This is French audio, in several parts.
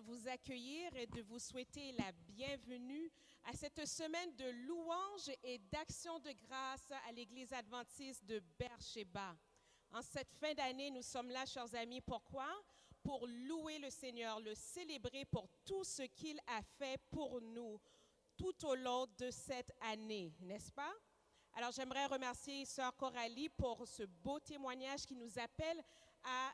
vous accueillir et de vous souhaiter la bienvenue à cette semaine de louanges et d'action de grâce à l'Église adventiste de Beersheba. En cette fin d'année, nous sommes là, chers amis, pourquoi? Pour louer le Seigneur, le célébrer pour tout ce qu'il a fait pour nous tout au long de cette année, n'est-ce pas? Alors, j'aimerais remercier Sœur Coralie pour ce beau témoignage qui nous appelle à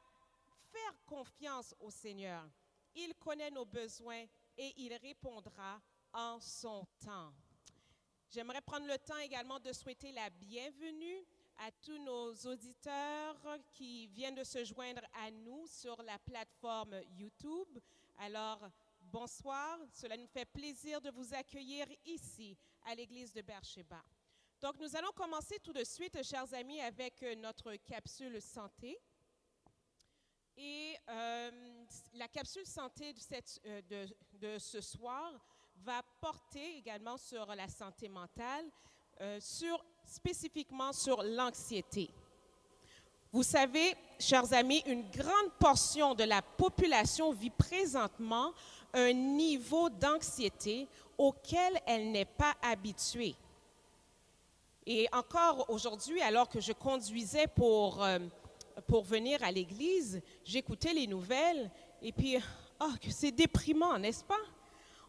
faire confiance au Seigneur. Il connaît nos besoins et il répondra en son temps. J'aimerais prendre le temps également de souhaiter la bienvenue à tous nos auditeurs qui viennent de se joindre à nous sur la plateforme YouTube. Alors, bonsoir. Cela nous fait plaisir de vous accueillir ici à l'église de Beersheba. Donc, nous allons commencer tout de suite, chers amis, avec notre capsule santé. Et la capsule santé de ce soir va porter également sur la santé mentale, spécifiquement sur l'anxiété. Vous savez, chers amis, une grande portion de la population vit présentement un niveau d'anxiété auquel elle n'est pas habituée. Et encore aujourd'hui, alors que je conduisais pour venir à l'église, j'écoutais les nouvelles et puis, que c'est déprimant, n'est-ce pas?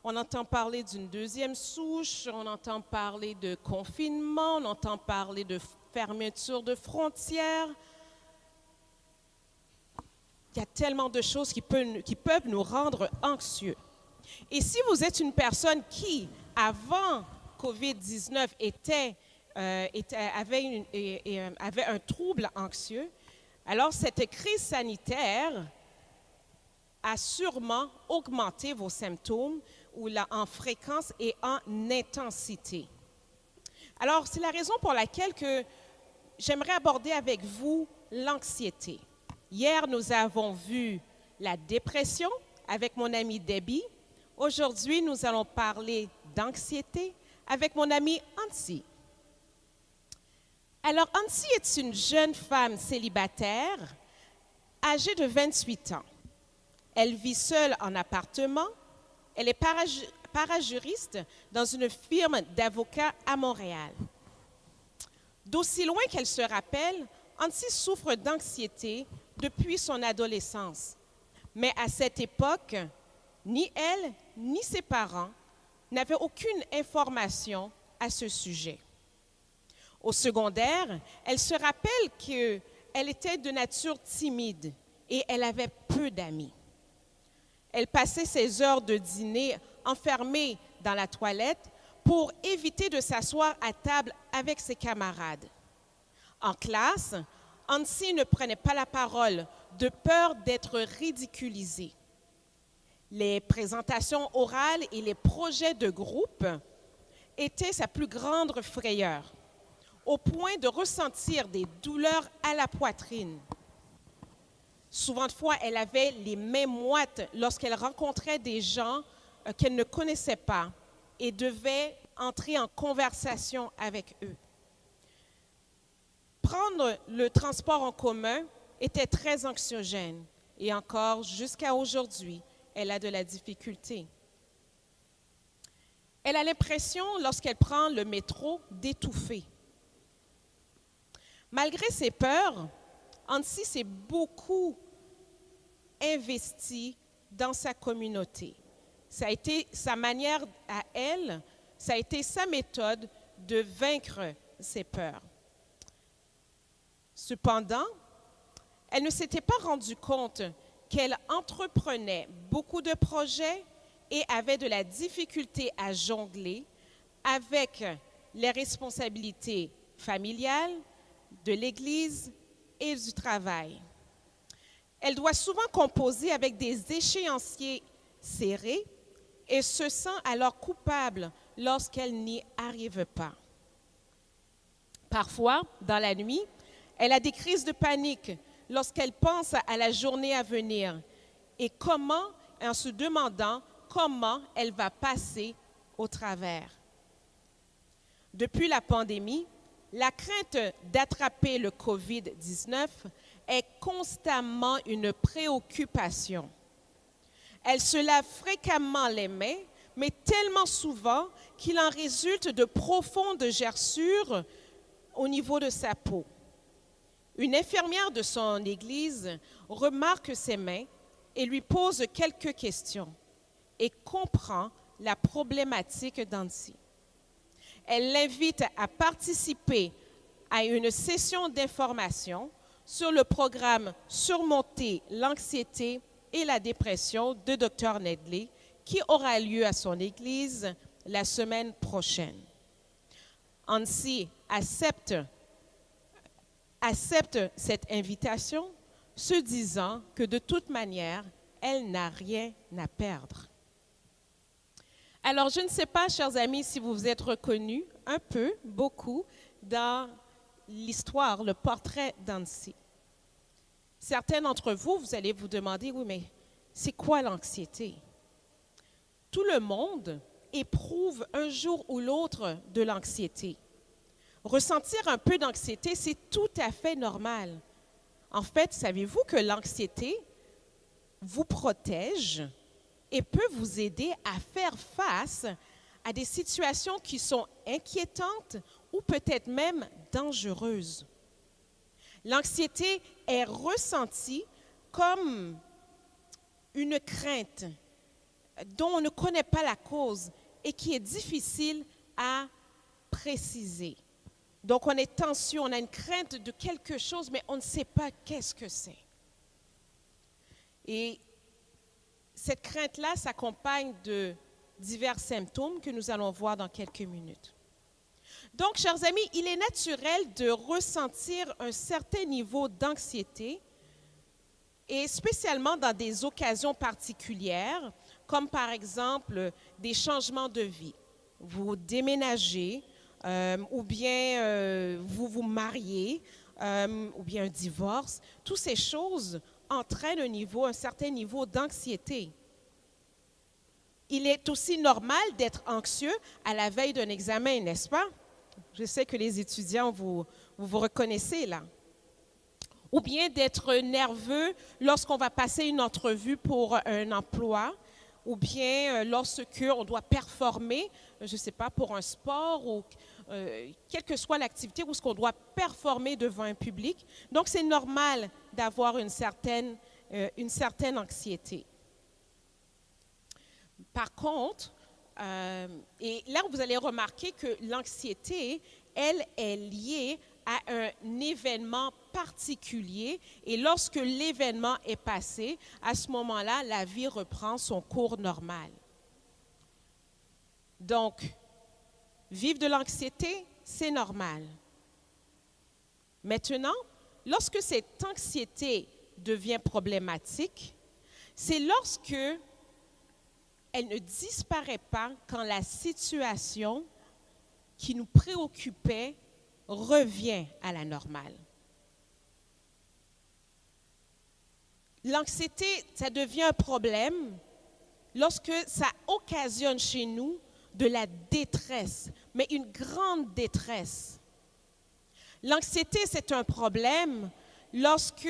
On entend parler d'une deuxième souche, on entend parler de confinement, on entend parler de fermeture de frontières. Il y a tellement de choses qui peuvent nous rendre anxieux. Et si vous êtes une personne qui, avant COVID-19, avait un trouble anxieux, alors cette crise sanitaire a sûrement augmenté vos symptômes en fréquence et en intensité. Alors, c'est la raison pour laquelle j'aimerais aborder avec vous l'anxiété. Hier, nous avons vu la dépression avec mon amie Debbie. Aujourd'hui, nous allons parler d'anxiété avec mon amie Ansi. Alors, Ansi est une jeune femme célibataire âgée de 28 ans. Elle vit seule en appartement. Elle est parajuriste dans une firme d'avocats à Montréal. D'aussi loin qu'elle se rappelle, Ansi souffre d'anxiété depuis son adolescence. Mais à cette époque, ni elle, ni ses parents n'avaient aucune information à ce sujet. Au secondaire, elle se rappelle qu'elle était de nature timide et elle avait peu d'amis. Elle passait ses heures de dîner enfermée dans la toilette pour éviter de s'asseoir à table avec ses camarades. En classe, Ansi ne prenait pas la parole de peur d'être ridiculisée. Les présentations orales et les projets de groupe étaient sa plus grande frayeur, au point de ressentir des douleurs à la poitrine. Souvent de fois, elle avait les mains moites lorsqu'elle rencontrait des gens qu'elle ne connaissait pas et devait entrer en conversation avec eux. Prendre le transport en commun était très anxiogène et encore jusqu'à aujourd'hui, elle a de la difficulté. Elle a l'impression, lorsqu'elle prend le métro, d'étouffer. Malgré ses peurs, Ansi s'est beaucoup investie dans sa communauté. Ça a été sa manière à elle, ça a été sa méthode de vaincre ses peurs. Cependant, elle ne s'était pas rendue compte qu'elle entreprenait beaucoup de projets et avait de la difficulté à jongler avec les responsabilités familiales, de l'Église et du travail. Elle doit souvent composer avec des échéanciers serrés et se sent alors coupable lorsqu'elle n'y arrive pas. Parfois, dans la nuit, elle a des crises de panique lorsqu'elle pense à la journée à venir et en se demandant comment elle va passer au travers. Depuis la pandémie, la crainte d'attraper le COVID-19 est constamment une préoccupation. Elle se lave fréquemment les mains, mais tellement souvent qu'il en résulte de profondes gerçures au niveau de sa peau. Une infirmière de son église remarque ses mains et lui pose quelques questions et comprend la problématique d'Ansi. Elle l'invite à participer à une session d'information sur le programme Surmonter l'anxiété et la dépression de Dr. Nedley qui aura lieu à son église la semaine prochaine. Ansi accepte cette invitation, se disant que de toute manière, elle n'a rien à perdre. Alors, je ne sais pas, chers amis, si vous vous êtes reconnus un peu, beaucoup, dans l'histoire, le portrait d'Ansi. Certains d'entre vous, vous allez vous demander, oui, mais c'est quoi l'anxiété? Tout le monde éprouve un jour ou l'autre de l'anxiété. Ressentir un peu d'anxiété, c'est tout à fait normal. En fait, savez-vous que l'anxiété vous protège et peut vous aider à faire face à des situations qui sont inquiétantes ou peut-être même dangereuses. L'anxiété est ressentie comme une crainte dont on ne connaît pas la cause et qui est difficile à préciser. Donc, on est tendu, on a une crainte de quelque chose, mais on ne sait pas qu'est-ce que c'est. Et cette crainte-là s'accompagne de divers symptômes que nous allons voir dans quelques minutes. Donc, chers amis, il est naturel de ressentir un certain niveau d'anxiété, et spécialement dans des occasions particulières, comme par exemple des changements de vie. Vous déménagez, ou bien vous vous mariez, ou bien un divorce. Toutes ces choses entraînent un certain niveau d'anxiété. Il est aussi normal d'être anxieux à la veille d'un examen, n'est-ce pas? Je sais que les étudiants, vous reconnaissez là. Ou bien d'être nerveux lorsqu'on va passer une entrevue pour un emploi, ou bien lorsqu'on doit performer, je ne sais pas, pour un sport ou quelle que soit l'activité où on doit performer devant un public. Donc, c'est normal d'avoir une certaine anxiété. Par contre, et là, vous allez remarquer que l'anxiété, elle, est liée à un événement particulier. Et lorsque l'événement est passé, à ce moment-là, la vie reprend son cours normal. Donc, vivre de l'anxiété, c'est normal. Maintenant, lorsque cette anxiété devient problématique, c'est lorsque elle ne disparaît pas quand la situation qui nous préoccupait revient à la normale. L'anxiété, ça devient un problème lorsque ça occasionne chez nous de la détresse, mais une grande détresse. L'anxiété, c'est un problème lorsque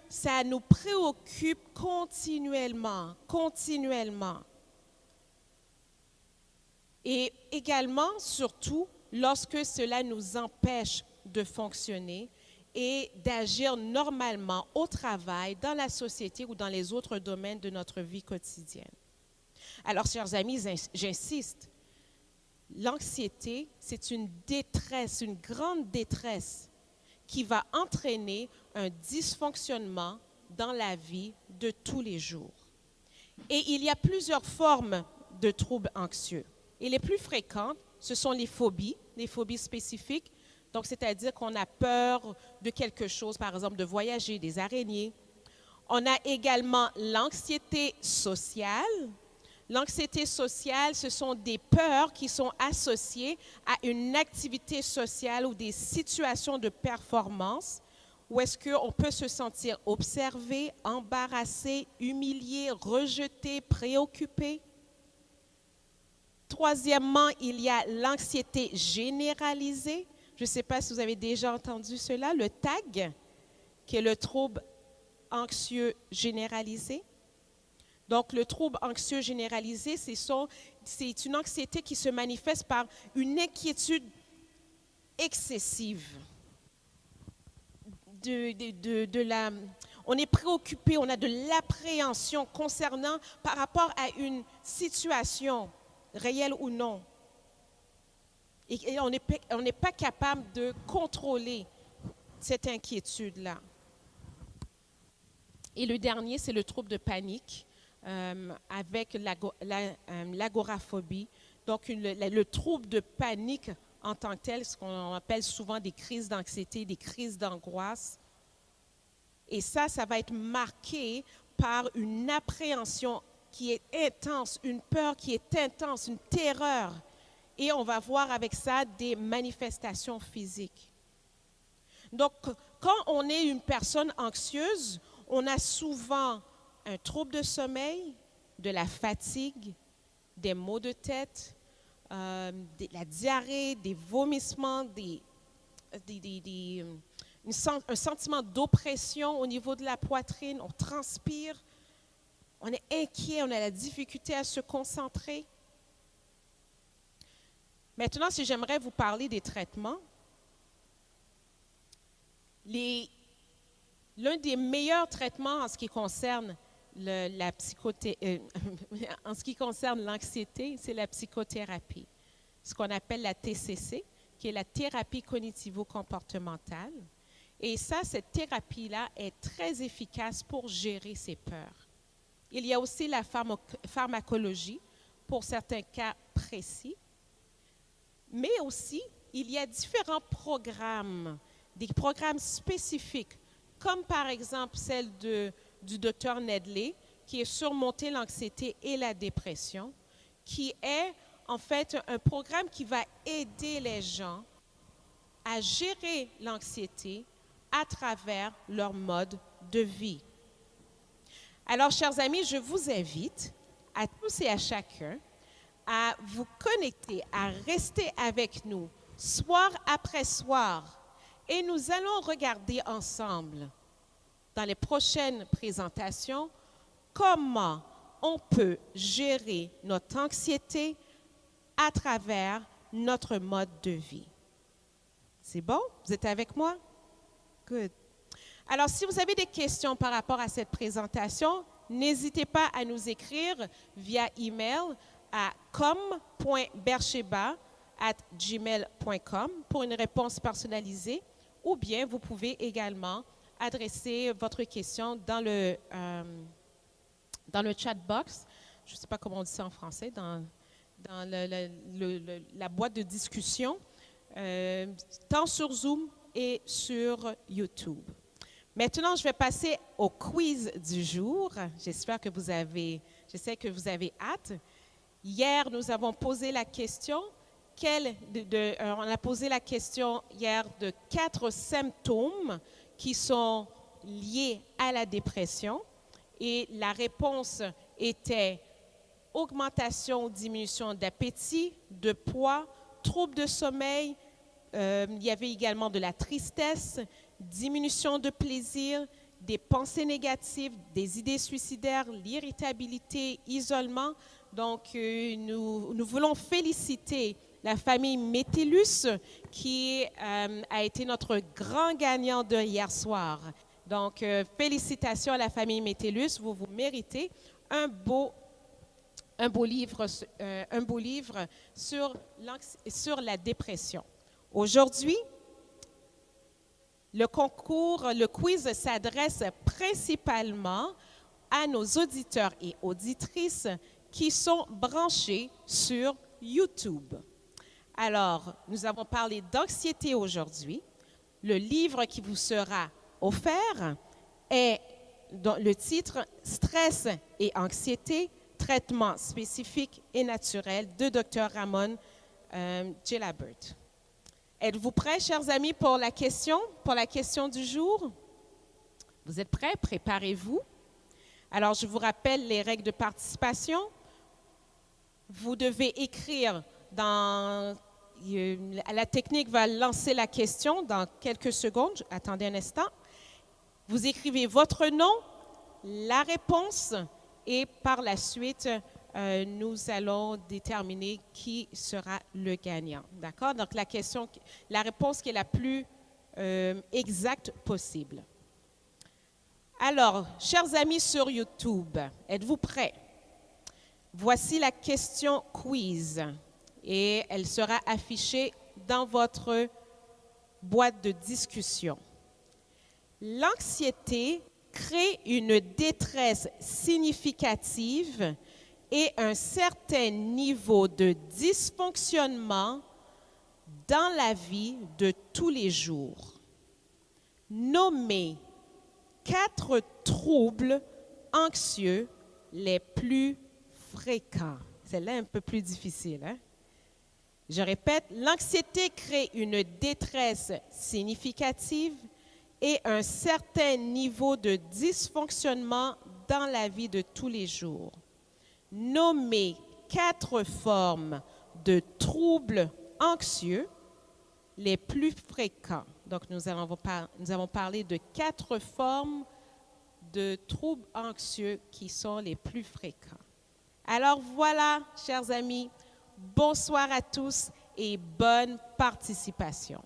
ça nous préoccupe continuellement. Et également, surtout, lorsque cela nous empêche de fonctionner et d'agir normalement au travail, dans la société ou dans les autres domaines de notre vie quotidienne. Alors, chers amis, j'insiste, l'anxiété, c'est une détresse, une grande détresse qui va entraîner un dysfonctionnement dans la vie de tous les jours. Et il y a plusieurs formes de troubles anxieux. Et les plus fréquentes, ce sont les phobies spécifiques. Donc, c'est-à-dire qu'on a peur de quelque chose, par exemple de voyager, des araignées. On a également l'anxiété sociale. L'anxiété sociale, ce sont des peurs qui sont associées à une activité sociale ou des situations de performance où est-ce qu'on peut se sentir observé, embarrassé, humilié, rejeté, préoccupé. Troisièmement, il y a l'anxiété généralisée. Je ne sais pas si vous avez déjà entendu cela, le TAG, qui est le trouble anxieux généralisé. Donc, le trouble anxieux généralisé, c'est une anxiété qui se manifeste par une inquiétude excessive. On est préoccupé, on a de l'appréhension concernant par rapport à une situation, réelle ou non. Et on n'est pas capable de contrôler cette inquiétude-là. Et le dernier, c'est le trouble de panique avec l'agoraphobie. Donc, le trouble de panique en tant que tel, ce qu'on appelle souvent des crises d'anxiété, des crises d'angoisse. Et ça va être marqué par une appréhension qui est intense, une peur qui est intense, une terreur. Et on va voir avec ça des manifestations physiques. Donc, quand on est une personne anxieuse, on a souvent un trouble de sommeil, de la fatigue, des maux de tête, la diarrhée, des vomissements, un sentiment d'oppression au niveau de la poitrine, on transpire, on est inquiet, on a la difficulté à se concentrer. Maintenant, si j'aimerais vous parler des traitements, l'un des meilleurs traitements en ce qui concerne en ce qui concerne l'anxiété, c'est la psychothérapie, ce qu'on appelle la TCC, qui est la thérapie cognitivo-comportementale. Et cette thérapie-là est très efficace pour gérer ces peurs. Il y a aussi la pharmacologie pour certains cas précis, mais aussi il y a différents programmes, des programmes spécifiques, comme par exemple celle du docteur Nedley, qui est Surmonter l'anxiété et la dépression, qui est en fait un programme qui va aider les gens à gérer l'anxiété à travers leur mode de vie. Alors, chers amis, je vous invite à tous et à chacun à vous connecter, à rester avec nous, soir après soir, et nous allons regarder ensemble, dans les prochaines présentations, comment on peut gérer notre anxiété à travers notre mode de vie. C'est bon? Vous êtes avec moi? Good. Alors, si vous avez des questions par rapport à cette présentation, n'hésitez pas à nous écrire via email à com.bercheba@gmail.com pour une réponse personnalisée, ou bien vous pouvez également adresser votre question dans le chat box, je ne sais pas comment on dit ça en français, dans la boîte de discussion, tant sur Zoom et sur YouTube. Maintenant, je vais passer au quiz du jour. Je sais que vous avez hâte. Hier, nous avons posé la question, on a posé la question hier de 4 symptômes qui sont liés à la dépression. Et la réponse était augmentation ou diminution d'appétit, de poids, troubles de sommeil. Il y avait également de la tristesse, diminution de plaisir, des pensées négatives, des idées suicidaires, l'irritabilité, isolement. Donc, nous voulons féliciter la famille Métellus qui a été notre grand gagnant de hier soir. Donc, félicitations à la famille Métellus, vous méritez un beau livre sur la dépression. Aujourd'hui, le quiz s'adresse principalement à nos auditeurs et auditrices qui sont branchés sur YouTube. Alors, nous avons parlé d'anxiété aujourd'hui. Le livre qui vous sera offert est le titre « Stress et anxiété, traitement spécifique et naturel » de Dr. Ramon Gelabert. Êtes-vous prêts, chers amis, pour la question du jour? Vous êtes prêts? Préparez-vous. Alors, je vous rappelle les règles de participation. Vous devez écrire la technique va lancer la question dans quelques secondes. Attendez un instant. Vous écrivez votre nom, la réponse et par la suite, nous allons déterminer qui sera le gagnant. D'accord? Donc, la réponse qui est la plus exacte possible. Alors, chers amis sur YouTube, êtes-vous prêts? Voici la question quiz et elle sera affichée dans votre boîte de discussion. L'anxiété crée une détresse significative et un certain niveau de dysfonctionnement dans la vie de tous les jours. Nommez 4 troubles anxieux les plus fréquents. Celle-là est un peu plus difficile, hein? Je répète, l'anxiété crée une détresse significative et un certain niveau de dysfonctionnement dans la vie de tous les jours. Nommez 4 formes de troubles anxieux les plus fréquents. Donc, nous avons parlé de 4 formes de troubles anxieux qui sont les plus fréquents. Alors voilà, chers amis, bonsoir à tous et bonne participation.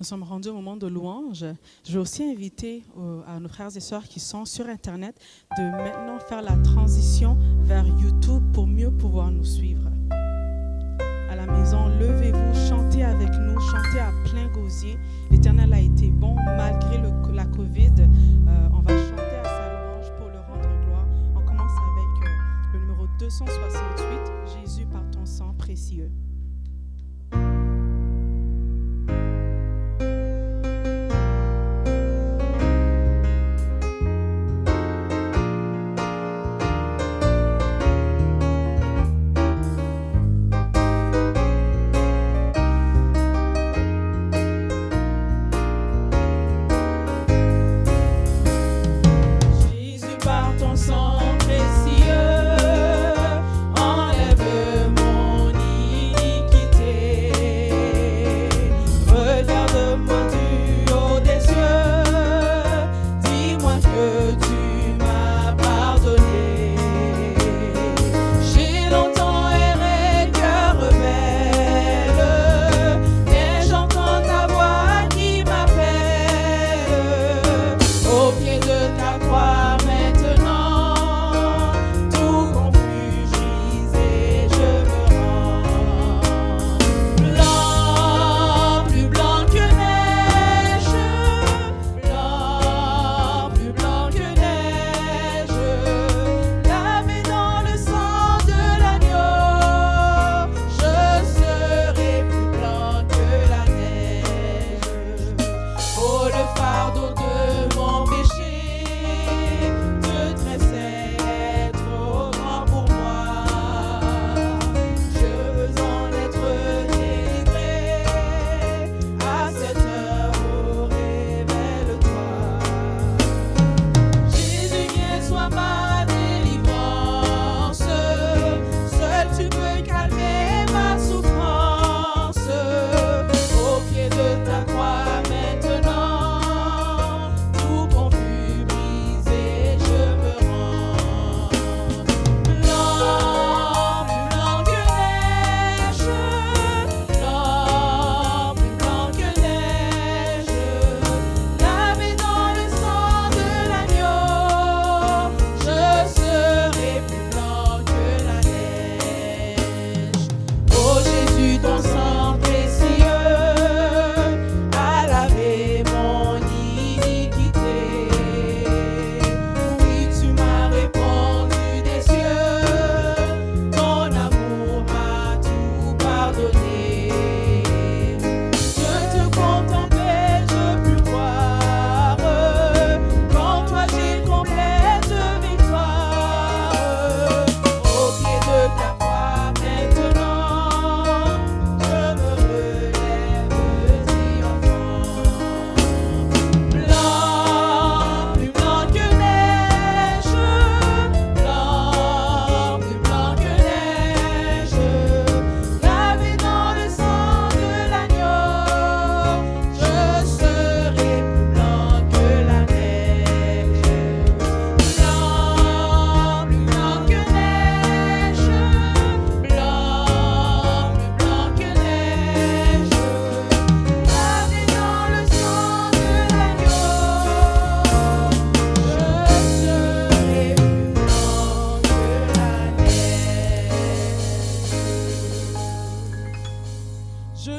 Nous sommes rendus au moment de louange. Je vais aussi inviter à nos frères et sœurs qui sont sur Internet de maintenant faire la transition vers YouTube pour mieux pouvoir nous suivre. À la maison, levez-vous, chantez avec nous, chantez à plein gosier. L'Éternel a été bon malgré la COVID. On va chanter à sa louange pour le rendre gloire. On commence avec le numéro 268, Jésus par ton sang précieux. Enlève mon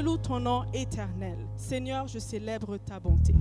loue ton nom éternel. Seigneur, je célèbre ta bonté.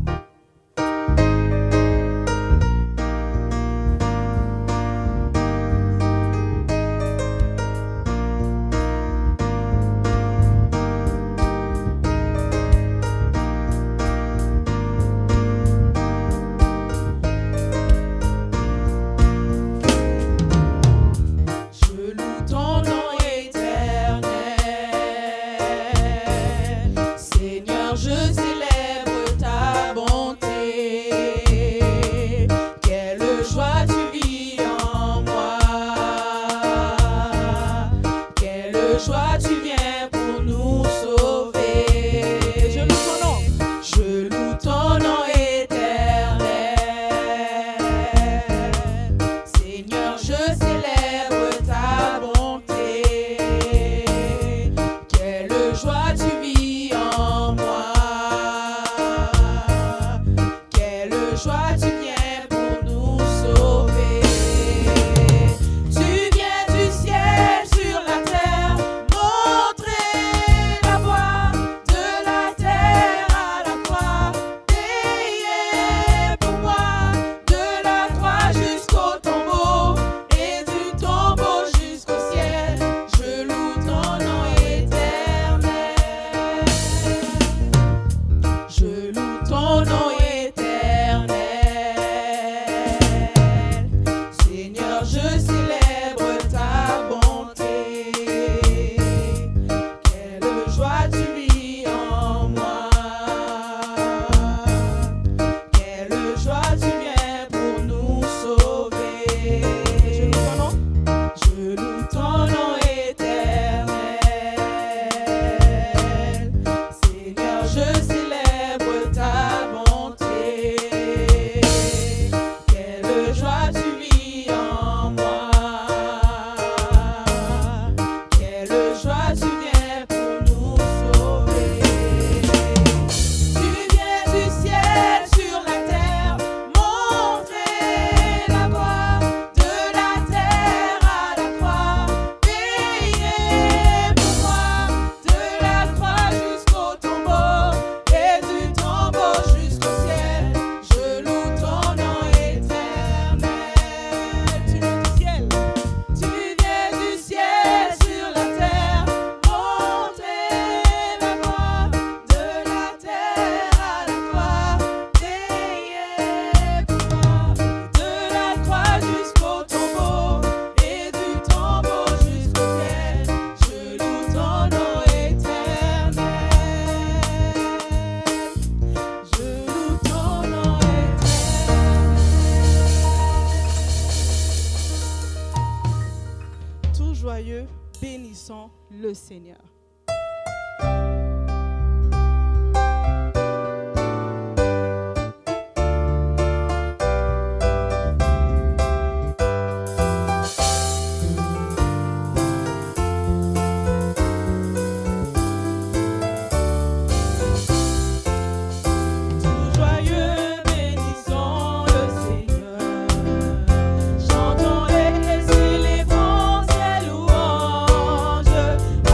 Joyeux, bénissons le Seigneur.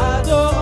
Adore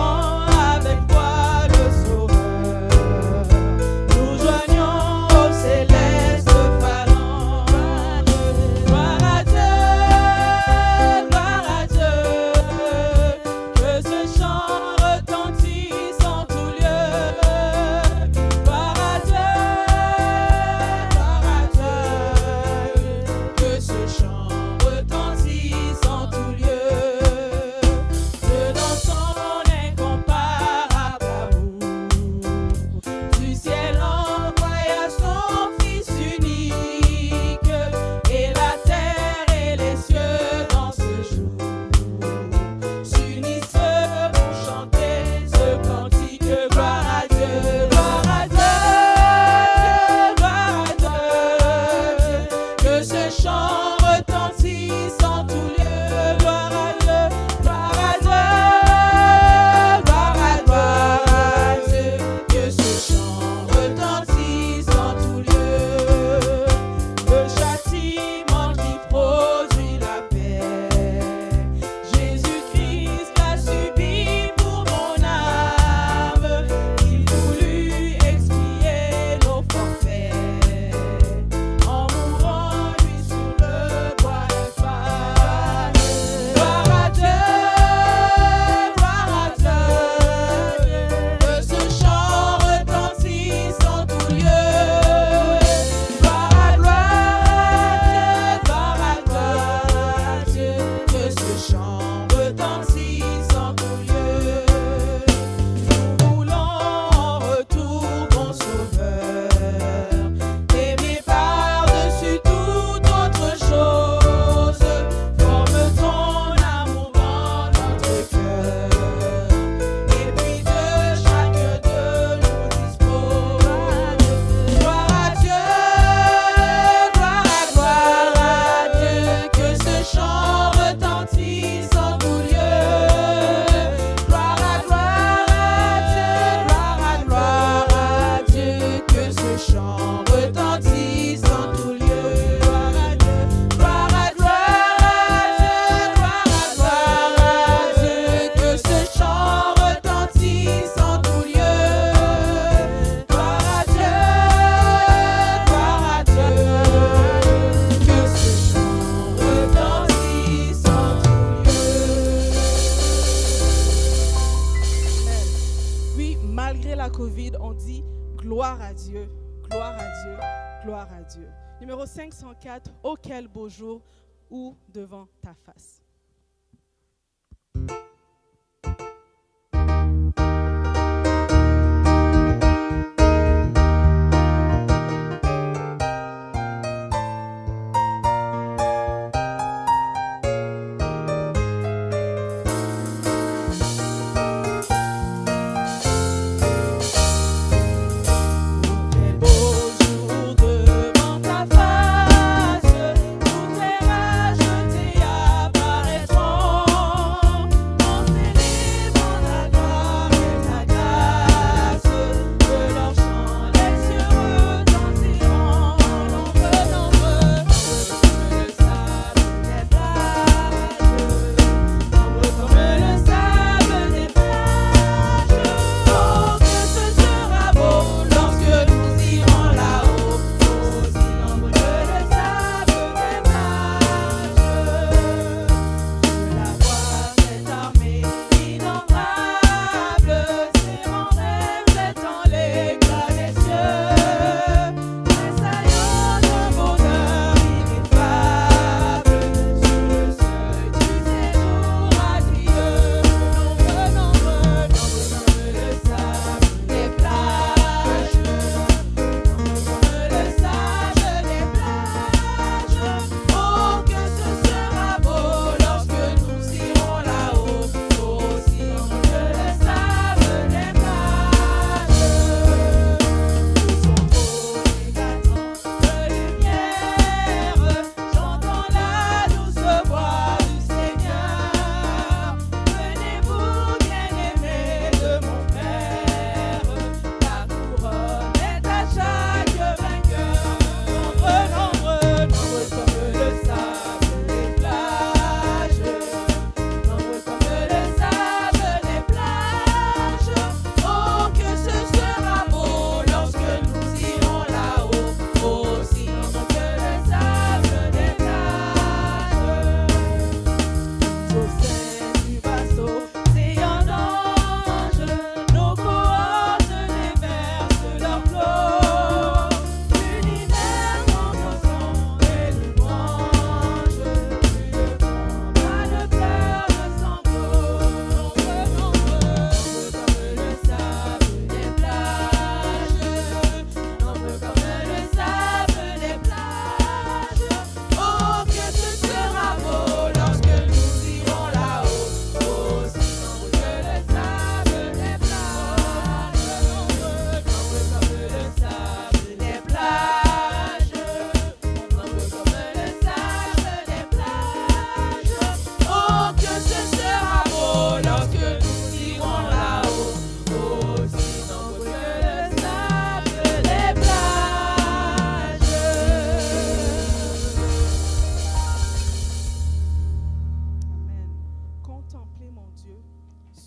COVID, on dit gloire à Dieu, gloire à Dieu, gloire à Dieu. Numéro 504, ô quel beau jour, où devant ta face.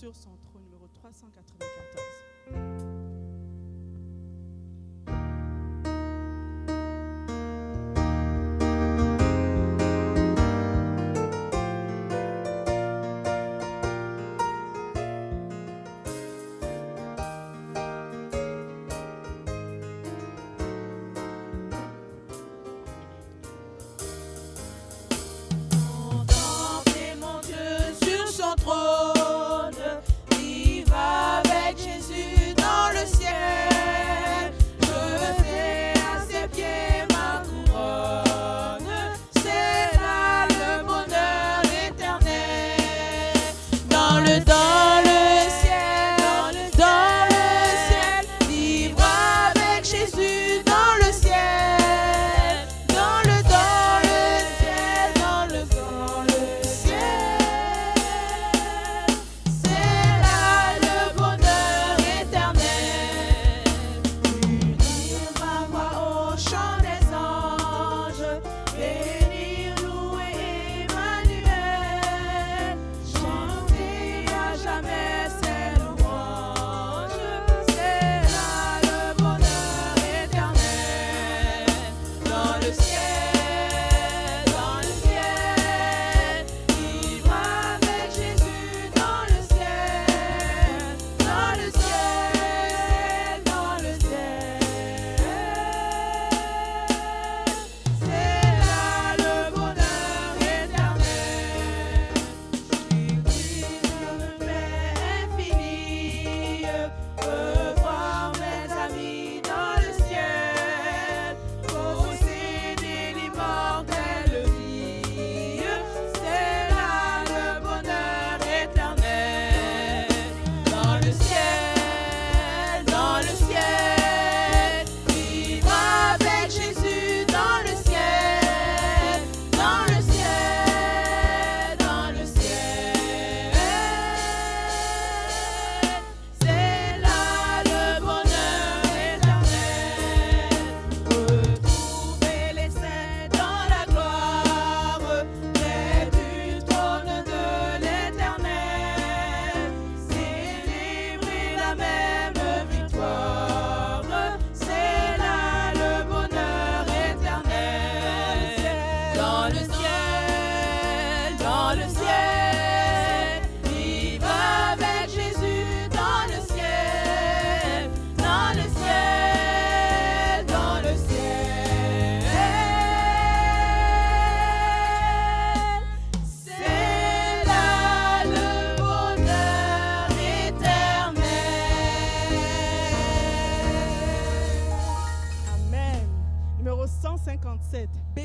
Sur son trône, numéro 394. Contemplez mon Dieu sur son trône, vivre avec Jésus dans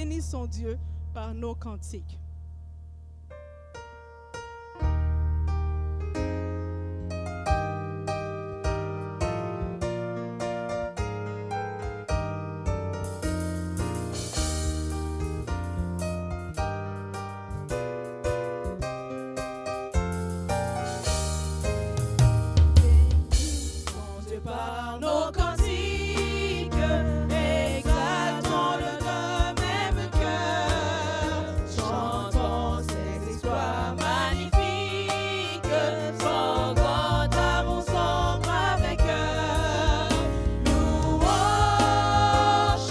bénissons Dieu par nos cantiques. Par nos cantiques, exaltons le d'un même cœur, chantons ses exploits magnifiques, son grand amour sombre avec cœur. Louons,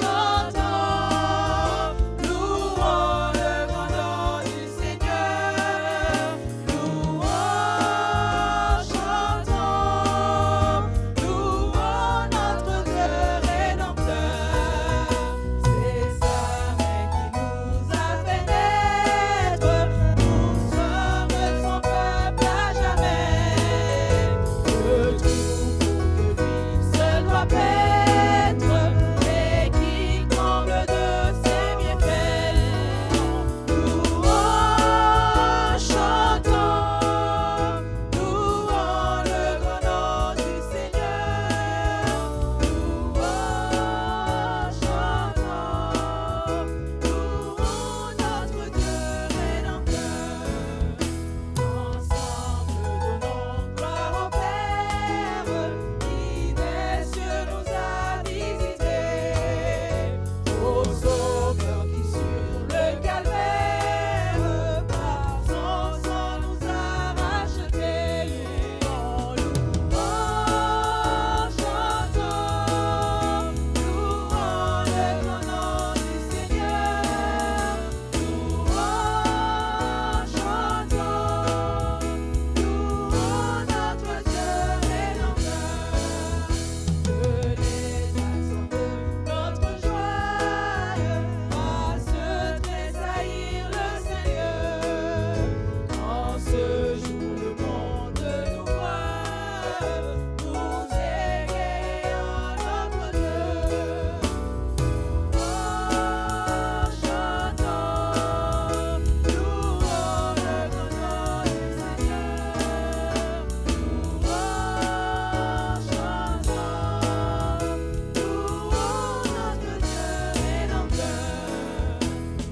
chantons, louons le grand nom du Seigneur. Louons, chantons, louons notre Dieu rédempteur. C'est sa main qui nous a fait naître, nous sommes son peuple à jamais. Le troupeau que lui seul doit paître et qui comble de ses bienfaits. Louons, chantons, louons le grand nom du Seigneur. Louons, chantons, louons notre Dieu rédempteur. Ensemble donnons gloire au Père qui des cieux nous a visités, au Sauveur qui sur le calvaire par son sang nous a rachetés. Louons, chantons, louons le grand nom du Seigneur. Louons, chantons, louons notre Dieu rédempteur. Que les accents de notre joie fassent tressaillir le Seigneur. En ce jour, le monde nous voit, nous égayant notre Dieu. Louons, chantons, louons le grand nom du Seigneur. Louons, chantons, louons notre Dieu rédempteur.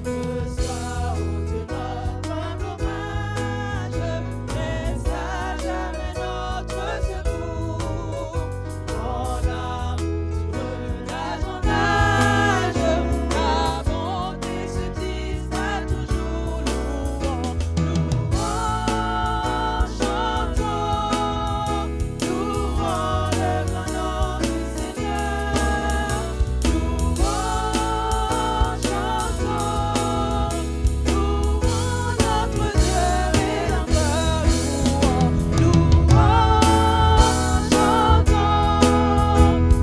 Que soit au Dieu notre humble hommage, reste à jamais notre secours. En amour durant l'âge en âge, ta bonté se distrait toujours. Louons, chantons, louons le grand nom du Seigneur. Louons, chantons, louons notre Dieu rédempteur. Louons, chantons,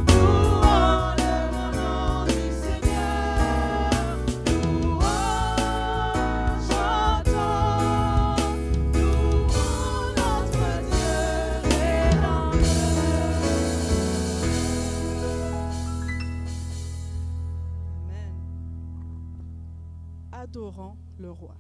louons le grand nom du Seigneur. Louons, chantons, louons notre Dieu rédempteur. Amen. Adorons le roi.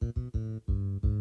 Adorons le roi.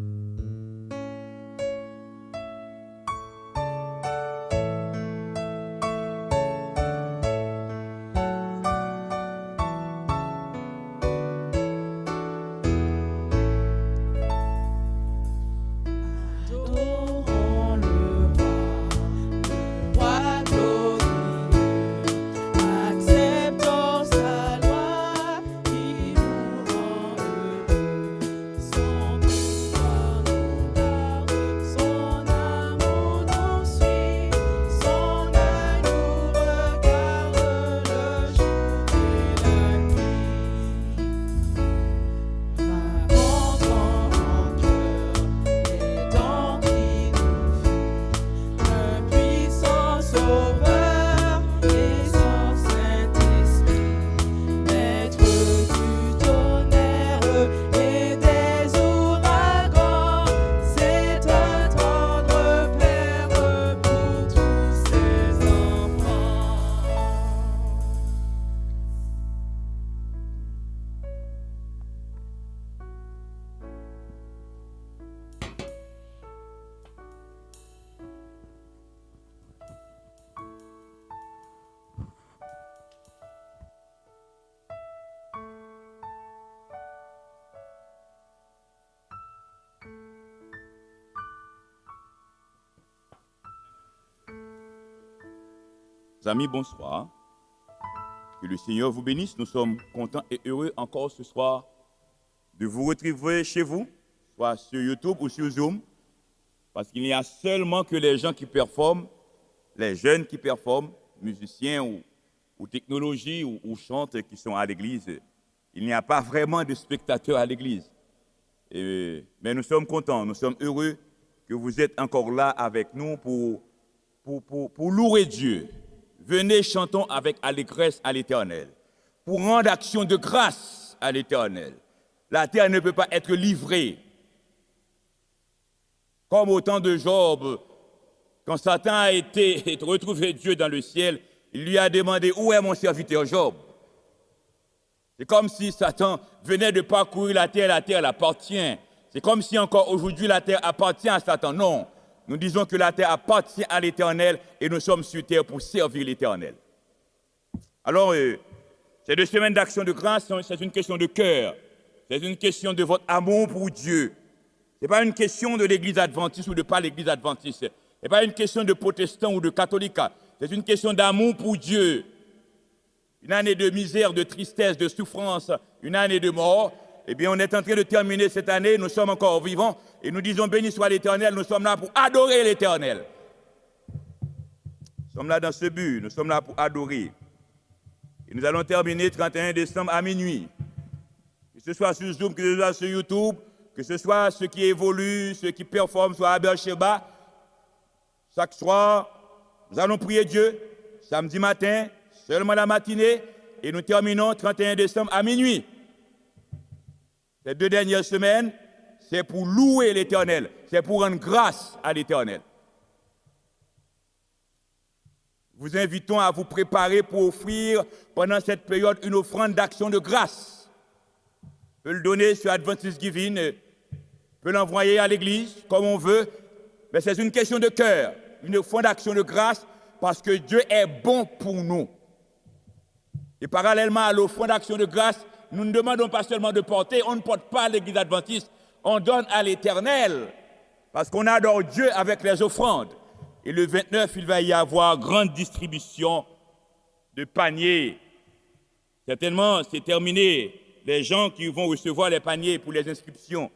Amis, bonsoir. Que le Seigneur vous bénisse. Nous sommes contents et heureux encore ce soir de vous retrouver chez vous, soit sur YouTube ou sur Zoom, parce qu'il n'y a seulement que les gens qui performent, les jeunes qui performent, musiciens ou technologie ou chantent qui sont à l'église. Il n'y a pas vraiment de spectateurs à l'église. Mais nous sommes contents, nous sommes heureux que vous êtes encore là avec nous pour louer Dieu. Venez, chantons avec allégresse à l'Éternel, pour rendre action de grâce à l'Éternel. La terre ne peut pas être livrée. Comme au temps de Job, quand Satan a été retrouvé Dieu dans le ciel, il lui a demandé « Où est mon serviteur Job ?» C'est comme si Satan venait de parcourir la terre l'appartient. C'est comme si encore aujourd'hui la terre appartient à Satan. Non, nous disons que la terre appartient à l'Éternel et nous sommes sur terre pour servir l'Éternel. Alors, ces 2 semaines d'action de grâce, c'est une question de cœur. C'est une question de votre amour pour Dieu. Ce n'est pas une question de l'église adventiste ou de pas l'église adventiste. Ce n'est pas une question de protestant ou de catholique. C'est une question d'amour pour Dieu. Une année de misère, de tristesse, de souffrance, une année de mort. Eh bien, on est en train de terminer cette année, nous sommes encore vivants et nous disons béni soit l'Éternel, nous sommes là pour adorer l'Éternel. Nous sommes là dans ce but, nous sommes là pour adorer. Et nous allons terminer 31 décembre à minuit. Que ce soit sur Zoom, que ce soit sur YouTube, que ce soit ceux qui évoluent, ceux qui performent, soit à Beersheba. Chaque soir, nous allons prier Dieu, samedi matin, seulement la matinée, et nous terminons 31 décembre à minuit. Ces 2 dernières semaines, c'est pour louer l'Éternel, c'est pour rendre grâce à l'Éternel. Vous invitons à vous préparer pour offrir pendant cette période une offrande d'action de grâce. On peut le donner sur Adventist Giving, on peut l'envoyer à l'église comme on veut, mais c'est une question de cœur, une offrande d'action de grâce parce que Dieu est bon pour nous. Et parallèlement à l'offrande d'action de grâce, nous ne demandons pas seulement de porter, on ne porte pas à l'église adventiste, on donne à l'Éternel, parce qu'on adore Dieu avec les offrandes. Et le 29, il va y avoir grande distribution de paniers. Certainement, c'est terminé, les gens qui vont recevoir les paniers pour les inscriptions,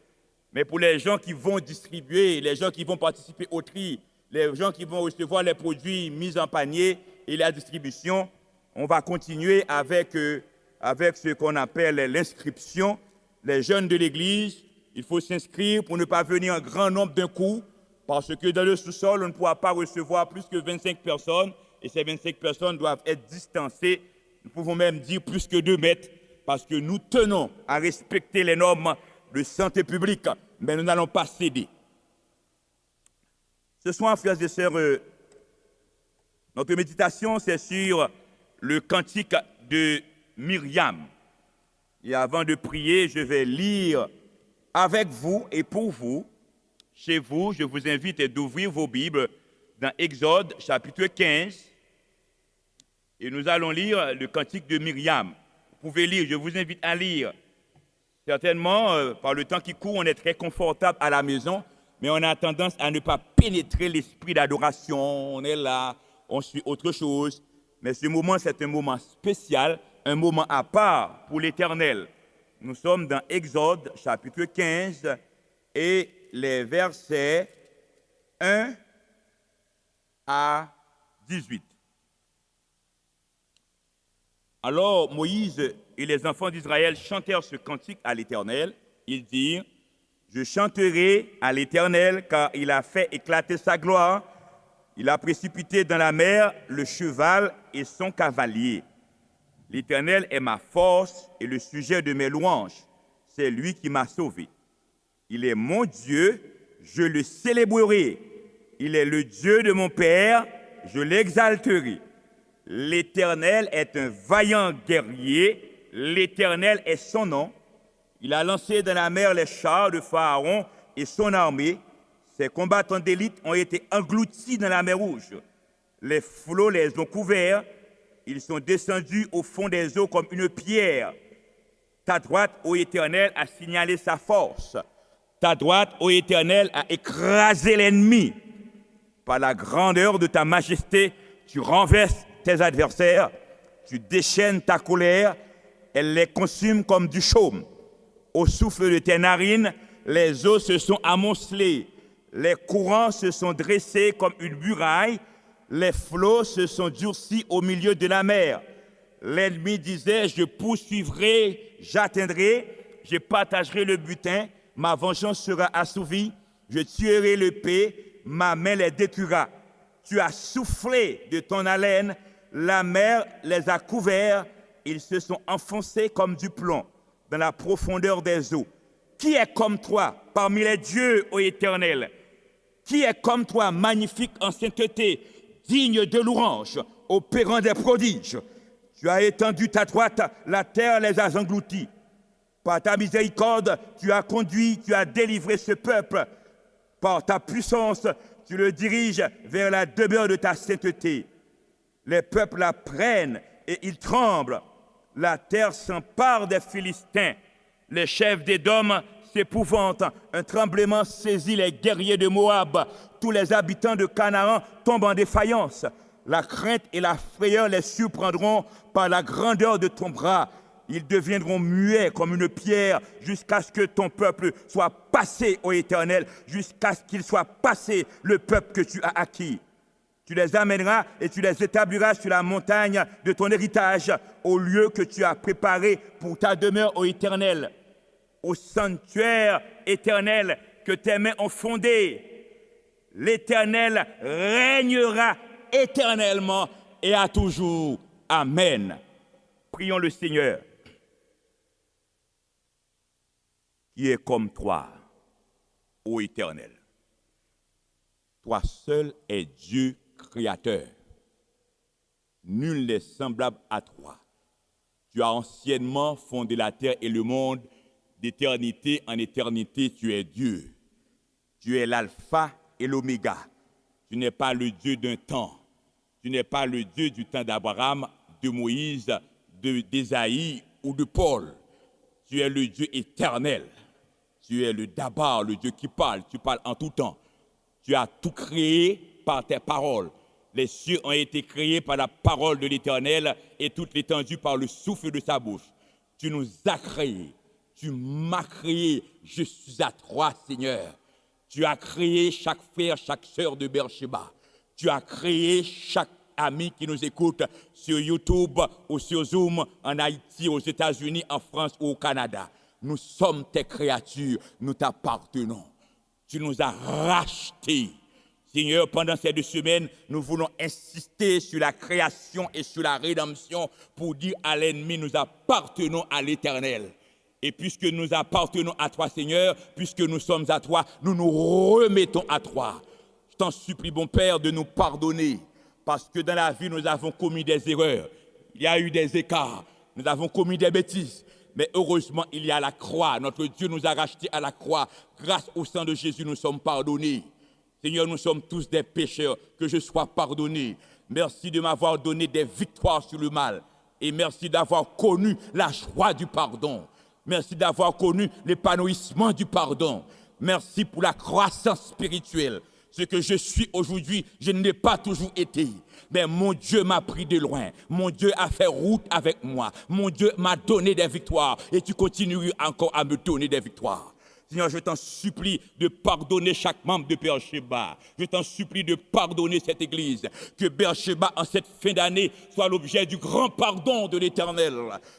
mais pour les gens qui vont distribuer, les gens qui vont participer au tri, les gens qui vont recevoir les produits mis en panier et la distribution, on va continuer avec ce qu'on appelle l'inscription. Les jeunes de l'Église, il faut s'inscrire pour ne pas venir en grand nombre d'un coup, parce que dans le sous-sol, on ne pourra pas recevoir plus que 25 personnes, et ces 25 personnes doivent être distancées, nous pouvons même dire plus que 2 mètres, parce que nous tenons à respecter les normes de santé publique, mais nous n'allons pas céder. Ce soir, frères et sœurs, notre méditation, c'est sur le cantique de Myriam. Et avant de prier, je vais lire avec vous et pour vous. Chez vous, je vous invite d'ouvrir vos Bibles dans Exode, chapitre 15. Et nous allons lire le cantique de Myriam. Vous pouvez lire, je vous invite à lire. Certainement, par le temps qui court, on est très confortable à la maison, mais on a tendance à ne pas pénétrer l'esprit d'adoration. On est là, on suit autre chose. Mais ce moment, c'est un moment spécial, un moment à part pour l'Éternel. Nous sommes dans Exode, chapitre 15, et les versets 1 à 18. Alors Moïse et les enfants d'Israël chantèrent ce cantique à l'Éternel. Ils dirent, « Je chanterai à l'Éternel, car il a fait éclater sa gloire. Il a précipité dans la mer le cheval et son cavalier. L'Éternel est ma force et le sujet de mes louanges. C'est lui qui m'a sauvé. Il est mon Dieu, je le célébrerai. Il est le Dieu de mon Père, je l'exalterai. L'Éternel est un vaillant guerrier, l'Éternel est son nom. Il a lancé dans la mer les chars de Pharaon et son armée. Ses combattants d'élite ont été engloutis dans la mer Rouge. Les flots les ont couverts. Ils sont descendus au fond des eaux comme une pierre. Ta droite, ô Éternel, a signalé sa force. Ta droite, ô Éternel, a écrasé l'ennemi. Par la grandeur de ta majesté, tu renverses tes adversaires, tu déchaînes ta colère, elle les consume comme du chaume. Au souffle de tes narines, les eaux se sont amoncelées, les courants se sont dressés comme une muraille, les flots se sont durcis au milieu de la mer. L'ennemi disait, je poursuivrai, j'atteindrai, je partagerai le butin, ma vengeance sera assouvie, je tuerai l'épée, ma main les détruira. Tu as soufflé de ton haleine, la mer les a couverts, ils se sont enfoncés comme du plomb dans la profondeur des eaux. Qui est comme toi parmi les dieux, ô Éternel? Qui est comme toi, magnifique en sainteté, digne de louange, opérant des prodiges? Tu as étendu ta droite, la terre les a engloutis. Par ta miséricorde, tu as conduit, tu as délivré ce peuple. Par ta puissance, tu le diriges vers la demeure de ta sainteté. Les peuples la prennent et ils tremblent. La terre s'empare des Philistins. Les chefs d'Édom s'épouvantent. Un tremblement saisit les guerriers de Moab. Tous les habitants de Canaan tombent en défaillance. La crainte et la frayeur les surprendront par la grandeur de ton bras. Ils deviendront muets comme une pierre jusqu'à ce que ton peuple soit passé, ô Éternel, jusqu'à ce qu'il soit passé, le peuple que tu as acquis. Tu les amèneras et tu les établiras sur la montagne de ton héritage, au lieu que tu as préparé pour ta demeure, ô Éternel, au sanctuaire éternel que tes mains ont fondé. L'Éternel régnera éternellement et à toujours. Amen. Prions le Seigneur. Qui est comme toi, ô Éternel. Toi seul es Dieu créateur. Nul n'est semblable à toi. Tu as anciennement fondé la terre et le monde. D'éternité en éternité, tu es Dieu. Tu es l'alpha et l'oméga. Tu n'es pas le Dieu d'un temps. Tu n'es pas le Dieu du temps d'Abraham, de Moïse, d'Ésaïe ou de Paul. Tu es le Dieu éternel. Tu es le Dabar, le Dieu qui parle. Tu parles en tout temps. Tu as tout créé par tes paroles. Les cieux ont été créés par la parole de l'Éternel et toute l'étendue par le souffle de sa bouche. Tu nous as créés. Tu m'as créé. Je suis à toi, Seigneur. Tu as créé chaque frère, chaque sœur de Beersheba. Tu as créé chaque ami qui nous écoute sur YouTube ou sur Zoom, en Haïti, aux États-Unis, en France ou au Canada. Nous sommes tes créatures, nous t'appartenons. Tu nous as rachetés. Seigneur, pendant ces 2 semaines, nous voulons insister sur la création et sur la rédemption pour dire à l'ennemi, nous appartenons à l'Éternel. Et puisque nous appartenons à toi, Seigneur, puisque nous sommes à toi, nous nous remettons à toi. Je t'en supplie, bon Père, de nous pardonner, parce que dans la vie, nous avons commis des erreurs. Il y a eu des écarts, nous avons commis des bêtises. Mais heureusement, il y a la croix. Notre Dieu nous a rachetés à la croix. Grâce au sang de Jésus, nous sommes pardonnés. Seigneur, nous sommes tous des pécheurs, que je sois pardonné. Merci de m'avoir donné des victoires sur le mal. Et merci d'avoir connu la joie du pardon. Merci d'avoir connu l'épanouissement du pardon. Merci pour la croissance spirituelle. Ce que je suis aujourd'hui, je ne l'ai pas toujours été. Mais mon Dieu m'a pris de loin. Mon Dieu a fait route avec moi. Mon Dieu m'a donné des victoires. Et tu continues encore à me donner des victoires. Seigneur, je t'en supplie de pardonner chaque membre de Beersheba. Je t'en supplie de pardonner cette église. Que Beersheba, en cette fin d'année, soit l'objet du grand pardon de l'Éternel.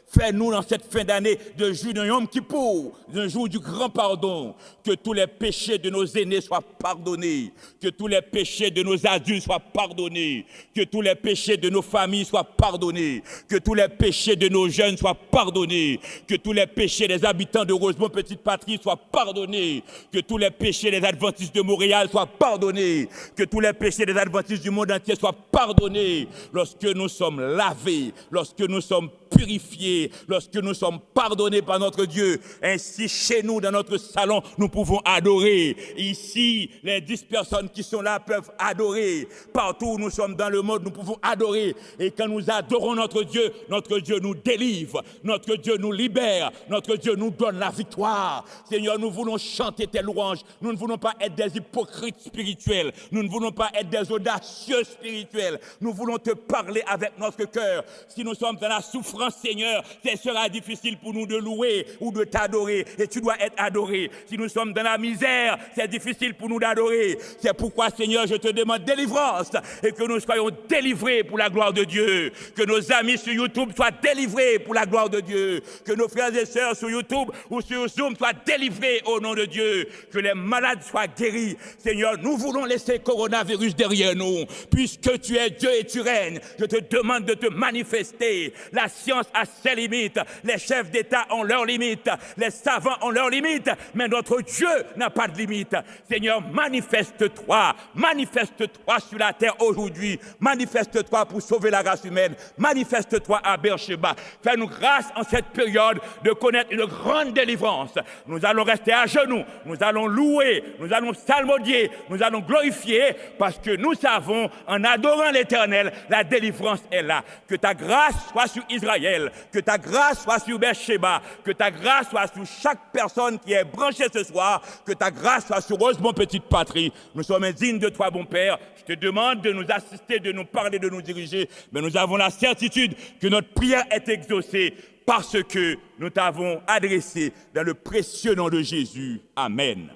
Fais-nous, dans cette fin d'année, de jour d'un Yom Kippour, d'un jour du grand pardon. Que tous les péchés de nos aînés soient pardonnés. Que tous les péchés de nos adultes soient pardonnés. Que tous les péchés de nos familles soient pardonnés. Que tous les péchés de nos jeunes soient pardonnés. Que tous les péchés des habitants de Rosemont, Petite Patrie, soient pardonnés. Que tous les péchés des adventistes de Montréal soient pardonnés. Que tous les péchés des adventistes du monde entier soient pardonnés. Lorsque nous sommes lavés, lorsque nous sommes purifiés, lorsque nous sommes pardonnés par notre Dieu. Ainsi, chez nous, dans notre salon, nous pouvons adorer. Ici, les 10 personnes qui sont là peuvent adorer. Partout où nous sommes dans le monde, nous pouvons adorer. Et quand nous adorons notre Dieu nous délivre. Notre Dieu nous libère. Notre Dieu nous donne la victoire. Seigneur, nous voulons chanter tes louanges. Nous ne voulons pas être des hypocrites spirituels. Nous ne voulons pas être des audacieux spirituels. Nous voulons te parler avec notre cœur. Si nous sommes dans la souffrance, Seigneur, ce sera difficile pour nous de louer ou de t'adorer. Et tu dois être adoré. Si nous sommes dans la misère, c'est difficile pour nous d'adorer. C'est pourquoi, Seigneur, je te demande délivrance et que nous soyons délivrés pour la gloire de Dieu. Que nos amis sur YouTube soient délivrés pour la gloire de Dieu. Que nos frères et sœurs sur YouTube ou sur Zoom soient délivrés au nom de Dieu. Que les malades soient guéris. Seigneur, nous voulons laisser le coronavirus derrière nous. Puisque tu es Dieu et tu règnes, je te demande de te manifester. La science a ses limites. Les chefs d'État ont leurs limites. Les savants ont leurs limites. Mais notre Dieu n'a pas de limite. Seigneur, manifeste-toi. Manifeste-toi sur la terre aujourd'hui. Manifeste-toi pour sauver la race humaine. Manifeste-toi à Beersheba. Fais-nous grâce en cette période de connaître une grande délivrance. Nous allons rester à genoux. Nous allons louer. Nous allons psalmodier. Nous allons glorifier parce que nous savons, en adorant l'Éternel, la délivrance est là. Que ta grâce soit sur Israël. Que ta grâce soit sur Beersheba. Que ta grâce soit sur chaque personne qui est branchée ce soir. Que ta grâce soit sur Rosemont, petite patrie. Nous sommes indignes de toi, bon Père. Je te demande de nous assister, de nous parler, de nous diriger. Mais nous avons la certitude que notre prière est exaucée parce que nous t'avons adressé dans le précieux nom de Jésus. Amen.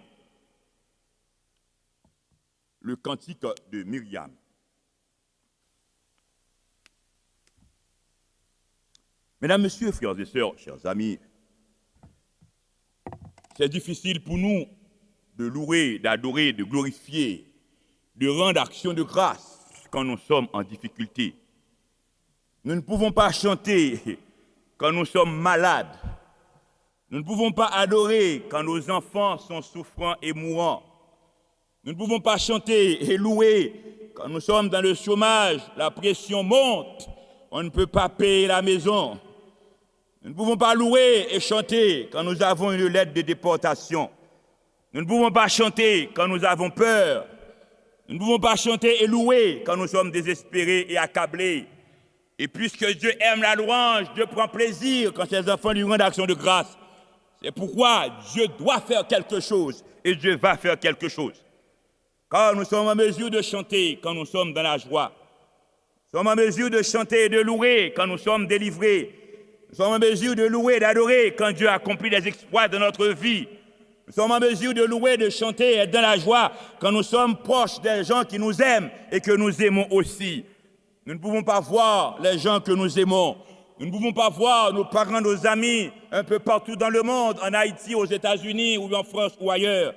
Le cantique de Myriam. Mesdames, Messieurs, frères et sœurs, chers amis, c'est difficile pour nous de louer, d'adorer, de glorifier, de rendre action de grâce quand nous sommes en difficulté. Nous ne pouvons pas chanter quand nous sommes malades. Nous ne pouvons pas adorer quand nos enfants sont souffrants et mourants. Nous ne pouvons pas chanter et louer quand nous sommes dans le chômage, la pression monte, on ne peut pas payer la maison. Nous ne pouvons pas louer et chanter quand nous avons une lettre de déportation. Nous ne pouvons pas chanter quand nous avons peur. Nous ne pouvons pas chanter et louer quand nous sommes désespérés et accablés. Et puisque Dieu aime la louange, Dieu prend plaisir quand ses enfants lui rendent action de grâce. C'est pourquoi Dieu doit faire quelque chose et Dieu va faire quelque chose. Car nous sommes en mesure de chanter quand nous sommes dans la joie. Nous sommes en mesure de chanter et de louer quand nous sommes délivrés. Nous sommes en mesure de louer et d'adorer quand Dieu accomplit des exploits dans notre vie. Nous sommes en mesure de louer, de chanter et être dans la joie quand nous sommes proches des gens qui nous aiment et que nous aimons aussi. Nous ne pouvons pas voir les gens que nous aimons. Nous ne pouvons pas voir nos parents, nos amis, un peu partout dans le monde, en Haïti, aux États-Unis ou en France ou ailleurs.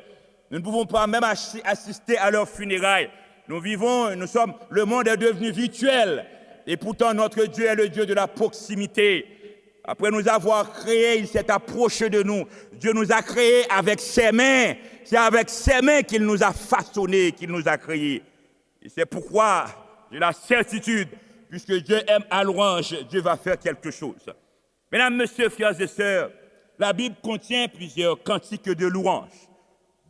Nous ne pouvons pas même assister à leurs funérailles. Le monde est devenu virtuel. Et pourtant, notre Dieu est le Dieu de la proximité. Après nous avoir créés, il s'est approché de nous. Dieu nous a créés avec ses mains. C'est avec ses mains qu'il nous a façonnés, qu'il nous a créés. Et c'est pourquoi j'ai la certitude, puisque Dieu aime à louange, Dieu va faire quelque chose. Mesdames, Messieurs, frères et sœurs, la Bible contient plusieurs cantiques de louange.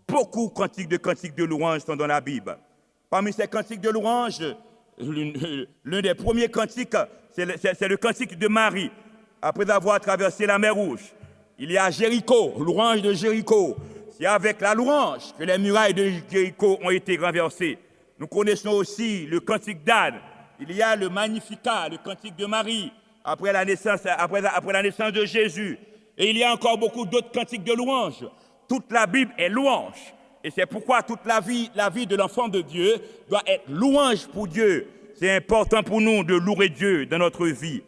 Beaucoup de cantiques de louange sont dans la Bible. Parmi ces cantiques de louange, l'un des premiers cantiques, c'est le cantique de Marie. Après avoir traversé la mer Rouge, il y a Jéricho, louange de Jéricho. C'est avec la louange que les murailles de Jéricho ont été renversées. Nous connaissons aussi le cantique d'Anne. Il y a le Magnificat, le cantique de Marie, après la naissance de Jésus. Et il y a encore beaucoup d'autres cantiques de louange. Toute la Bible est louange. Et c'est pourquoi toute la vie de l'enfant de Dieu doit être louange pour Dieu. C'est important pour nous de louer Dieu dans notre vie.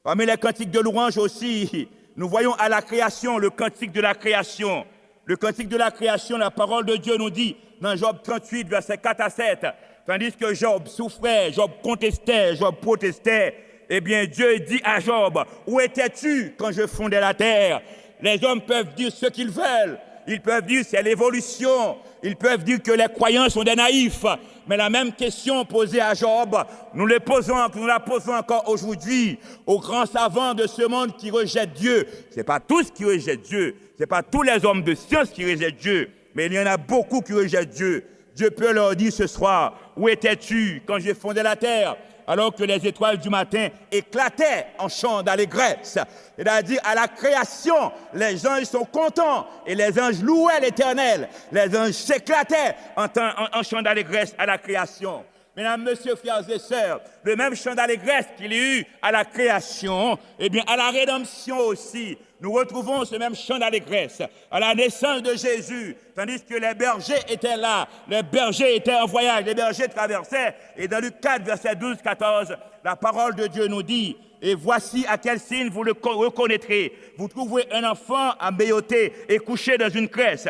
Parmi les cantiques de louange aussi, nous voyons à la création, le cantique de la création. Le cantique de la création, la parole de Dieu nous dit, dans Job 38, versets 4 à 7, tandis que Job souffrait, Job contestait, Job protestait, eh bien Dieu dit à Job, où étais-tu quand je fondais la terre? Les hommes peuvent dire ce qu'ils veulent. Ils peuvent dire c'est l'évolution. Ils peuvent dire que les croyants sont des naïfs. Mais la même question posée à Job, nous la posons encore aujourd'hui aux grands savants de ce monde qui rejettent Dieu. Ce n'est pas tous qui rejettent Dieu. Ce n'est pas tous les hommes de science qui rejettent Dieu. Mais il y en a beaucoup qui rejettent Dieu. Dieu peut leur dire ce soir, où étais-tu quand j'ai fondé la terre, alors que les étoiles du matin éclataient en chant d'allégresse. C'est-à-dire, à la création, les anges sont contents et les anges louaient l'Éternel. Les anges s'éclataient en chant d'allégresse à la création. Mesdames, messieurs, frères et sœurs, le même chant d'allégresse qu'il y a eu à la création, eh bien, à la rédemption aussi, nous retrouvons ce même chant d'allégresse à la naissance de Jésus, tandis que les bergers étaient là, les bergers étaient en voyage, les bergers traversaient, et dans Luc 4, verset 12-14, la parole de Dieu nous dit, « Et voici à quel signe vous le reconnaîtrez. Vous trouverez un enfant emmailloté et couché dans une crèche. »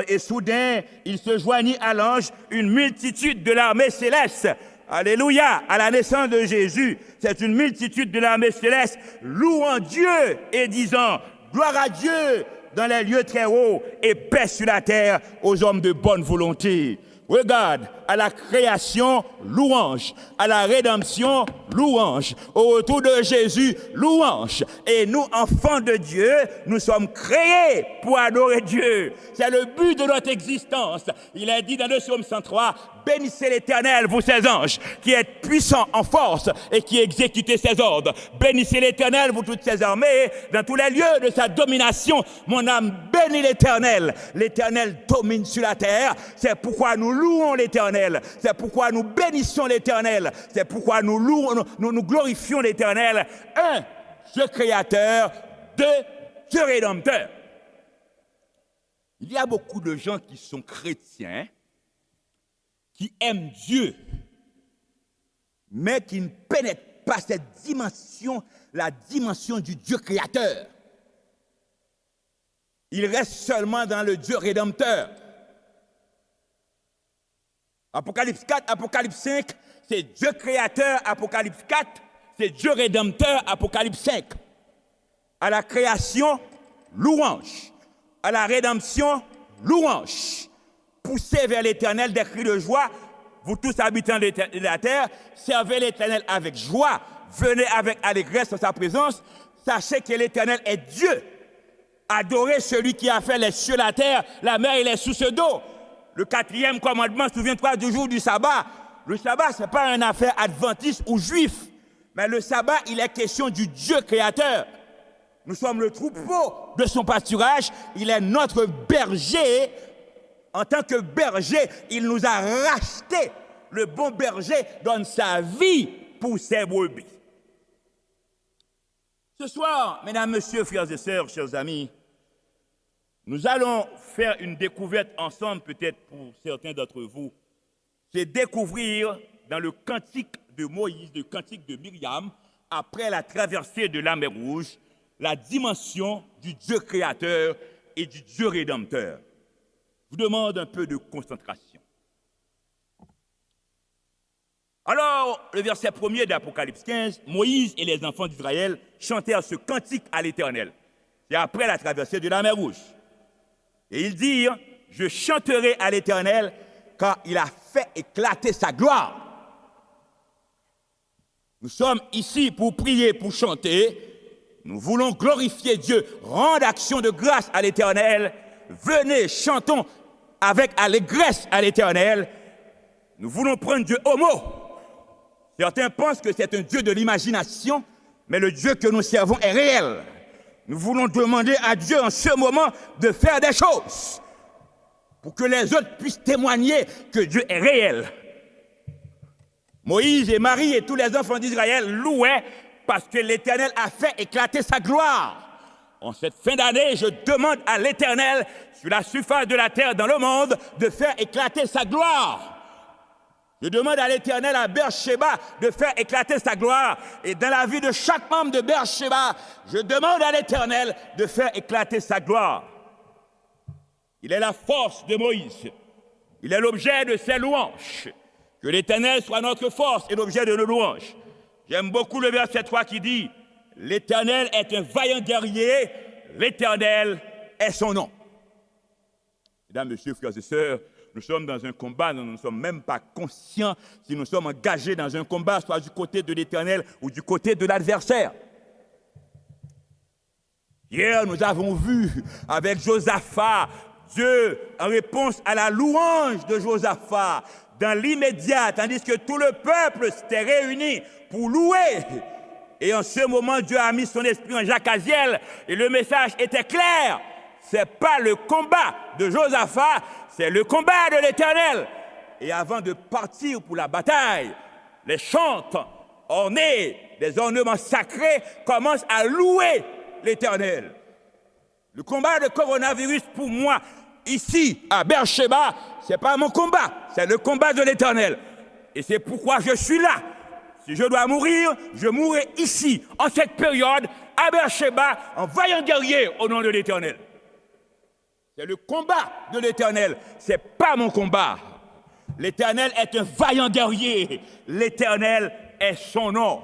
Et soudain, il se joignit à l'ange une multitude de l'armée céleste. Alléluia! À la naissance de Jésus, c'est une multitude de l'armée céleste louant Dieu et disant gloire à Dieu dans les lieux très hauts et paix sur la terre aux hommes de bonne volonté. Regarde, à la création, louange. À la rédemption, louange. Au retour de Jésus, louange. Et nous, enfants de Dieu, nous sommes créés pour adorer Dieu. C'est le but de notre existence. Il est dit dans le psaume 103, bénissez l'Éternel, vous ses anges, qui êtes puissants en force et qui exécutez ses ordres. Bénissez l'Éternel, vous toutes ses armées, dans tous les lieux de sa domination. Mon âme bénit l'Éternel. L'Éternel domine sur la terre. C'est pourquoi nous louons l'Éternel. C'est pourquoi nous bénissons l'Éternel. C'est pourquoi nous louons, nous glorifions l'Éternel. Un, Dieu créateur. Deux, Dieu rédempteur. Il y a beaucoup de gens qui sont chrétiens, qui aiment Dieu, mais qui ne pénètrent pas cette dimension, la dimension du Dieu créateur. Ils restent seulement dans le Dieu rédempteur. Apocalypse 4, Apocalypse 5, c'est Dieu créateur, Apocalypse 4, c'est Dieu rédempteur, Apocalypse 5. À la création, louange. À la rédemption, louange. Poussez vers l'Éternel des cris de joie, vous tous habitants de la terre, servez l'Éternel avec joie, venez avec allégresse dans sa présence, sachez que l'Éternel est Dieu. Adorez celui qui a fait les cieux, la terre, la mer et les sources d'eau. Le 4e commandement, souviens-toi du jour du sabbat. Le sabbat, ce n'est pas une affaire adventiste ou juif, mais le sabbat, il est question du Dieu créateur. Nous sommes le troupeau de son pâturage, il est notre berger. En tant que berger, il nous a rachetés. Le bon berger donne sa vie pour ses brebis. Ce soir, mesdames, messieurs, frères et sœurs, chers amis, nous allons faire une découverte ensemble, peut-être pour certains d'entre vous. C'est découvrir dans le cantique de Moïse, le cantique de Myriam, après la traversée de la mer Rouge, la dimension du Dieu créateur et du Dieu rédempteur. Je vous demande un peu de concentration. Alors, le verset 1er d'Apocalypse 15, Moïse et les enfants d'Israël chantèrent ce cantique à l'Éternel. C'est après la traversée de la mer Rouge. Et ils dirent, je chanterai à l'Éternel car il a fait éclater sa gloire. Nous sommes ici pour prier, pour chanter. Nous voulons glorifier Dieu, rendre action de grâce à l'Éternel. Venez, chantons avec allégresse à l'Éternel. Nous voulons prendre Dieu au mot. Certains pensent que c'est un Dieu de l'imagination, mais le Dieu que nous servons est réel. Nous voulons demander à Dieu en ce moment de faire des choses pour que les autres puissent témoigner que Dieu est réel. Moïse et Marie et tous les enfants d'Israël louaient parce que l'Éternel a fait éclater sa gloire. En cette fin d'année, je demande à l'Éternel, sur la surface de la terre, dans le monde, de faire éclater sa gloire. Je demande à l'Éternel, à Beersheba, de faire éclater sa gloire. Et dans la vie de chaque membre de Beersheba, je demande à l'Éternel de faire éclater sa gloire. Il est la force de Moïse. Il est l'objet de ses louanges. Que l'Éternel soit notre force et l'objet de nos louanges. J'aime beaucoup le verset 3 qui dit « L'Éternel est un vaillant guerrier, l'Éternel est son nom. » Mesdames, messieurs, frères et sœurs, nous sommes dans un combat, nous ne sommes même pas conscients si nous sommes engagés dans un combat, soit du côté de l'Éternel ou du côté de l'adversaire. Hier, nous avons vu avec Josaphat, Dieu, en réponse à la louange de Josaphat, dans l'immédiat, tandis que tout le peuple s'était réuni pour louer. Et en ce moment, Dieu a mis son esprit en Jacques Aziel et le message était clair. Ce n'est pas le combat de Josaphat, c'est le combat de l'Éternel. Et avant de partir pour la bataille, les chantes ornés des ornements sacrés commencent à louer l'Éternel. Le combat de coronavirus, pour moi, ici, à Beersheba, ce n'est pas mon combat, c'est le combat de l'Éternel. Et c'est pourquoi je suis là. Si je dois mourir, je mourrai ici, en cette période, à Beersheba, en vaillant guerrier au nom de l'Éternel. C'est le combat de l'Éternel, ce n'est pas mon combat. L'Éternel est un vaillant guerrier, l'Éternel est son nom.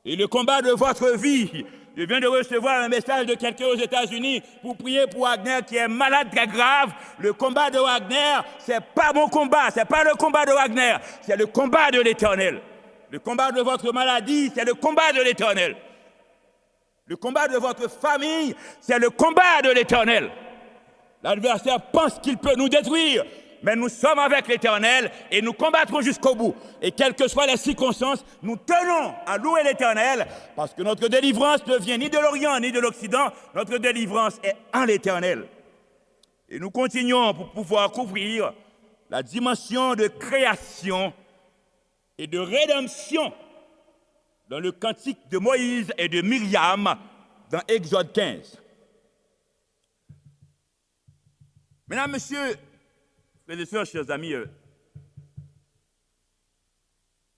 Et le combat de votre vie, je viens de recevoir un message de quelqu'un aux États-Unis pour prier pour Wagner qui est malade très grave. Le combat de Wagner, ce n'est pas mon combat, ce n'est pas le combat de Wagner, c'est le combat de l'Éternel. Le combat de votre maladie, c'est le combat de l'Éternel. Le combat de votre famille, c'est le combat de l'Éternel. L'adversaire pense qu'il peut nous détruire, mais nous sommes avec l'Éternel et nous combattrons jusqu'au bout. Et quelles que soient les circonstances, nous tenons à louer l'Éternel parce que notre délivrance ne vient ni de l'Orient ni de l'Occident. Notre délivrance est en l'Éternel. Et nous continuons pour pouvoir couvrir la dimension de création et de rédemption dans le cantique de Moïse et de Myriam dans Exode 15. Mesdames, Messieurs, frères et sœurs, chers amis,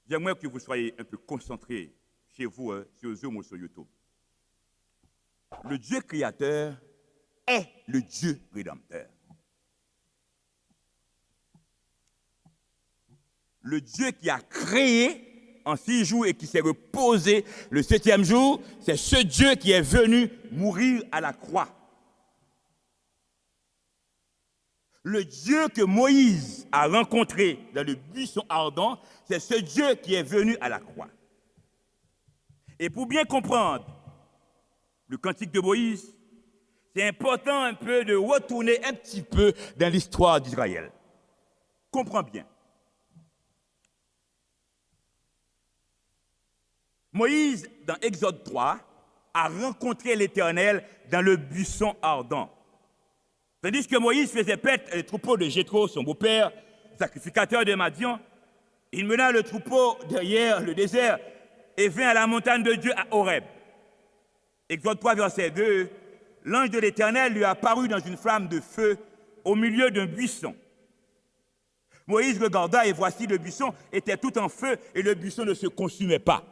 j'aimerais que vous soyez un peu concentrés chez vous, sur Zoom ou sur YouTube. Le Dieu créateur est le Dieu rédempteur. Le Dieu qui a créé en 6 jours et qui s'est reposé le 7e jour, c'est ce Dieu qui est venu mourir à la croix. Le Dieu que Moïse a rencontré dans le buisson ardent, c'est ce Dieu qui est venu à la croix. Et pour bien comprendre le cantique de Moïse, c'est important un peu de retourner un petit peu dans l'histoire d'Israël. Comprends bien. Moïse, dans Exode 3, a rencontré l'Éternel dans le buisson ardent. Tandis que Moïse faisait paître les troupeaux de Jéthro, son beau-père, sacrificateur de Madian, il mena le troupeau derrière le désert et vint à la montagne de Dieu à Horeb. Exode 3, verset 2, l'ange de l'Éternel lui apparut dans une flamme de feu au milieu d'un buisson. Moïse regarda et voici le buisson était tout en feu et le buisson ne se consumait pas.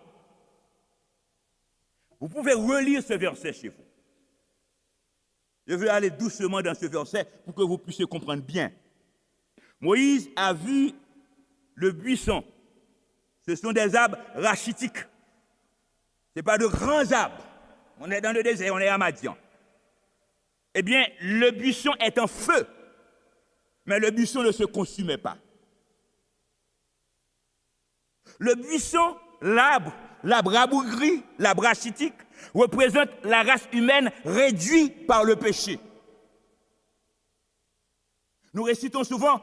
Vous pouvez relire ce verset chez vous. Je vais aller doucement dans ce verset pour que vous puissiez comprendre bien. Moïse a vu le buisson. Ce sont des arbres rachitiques. Ce n'est pas de grands arbres. On est dans le désert, on est à Madian. Eh bien, le buisson est en feu, mais le buisson ne se consumait pas. Le buisson, l'arbre rabougri, l'arbre rachitique, représente la race humaine réduite par le péché. Nous récitons souvent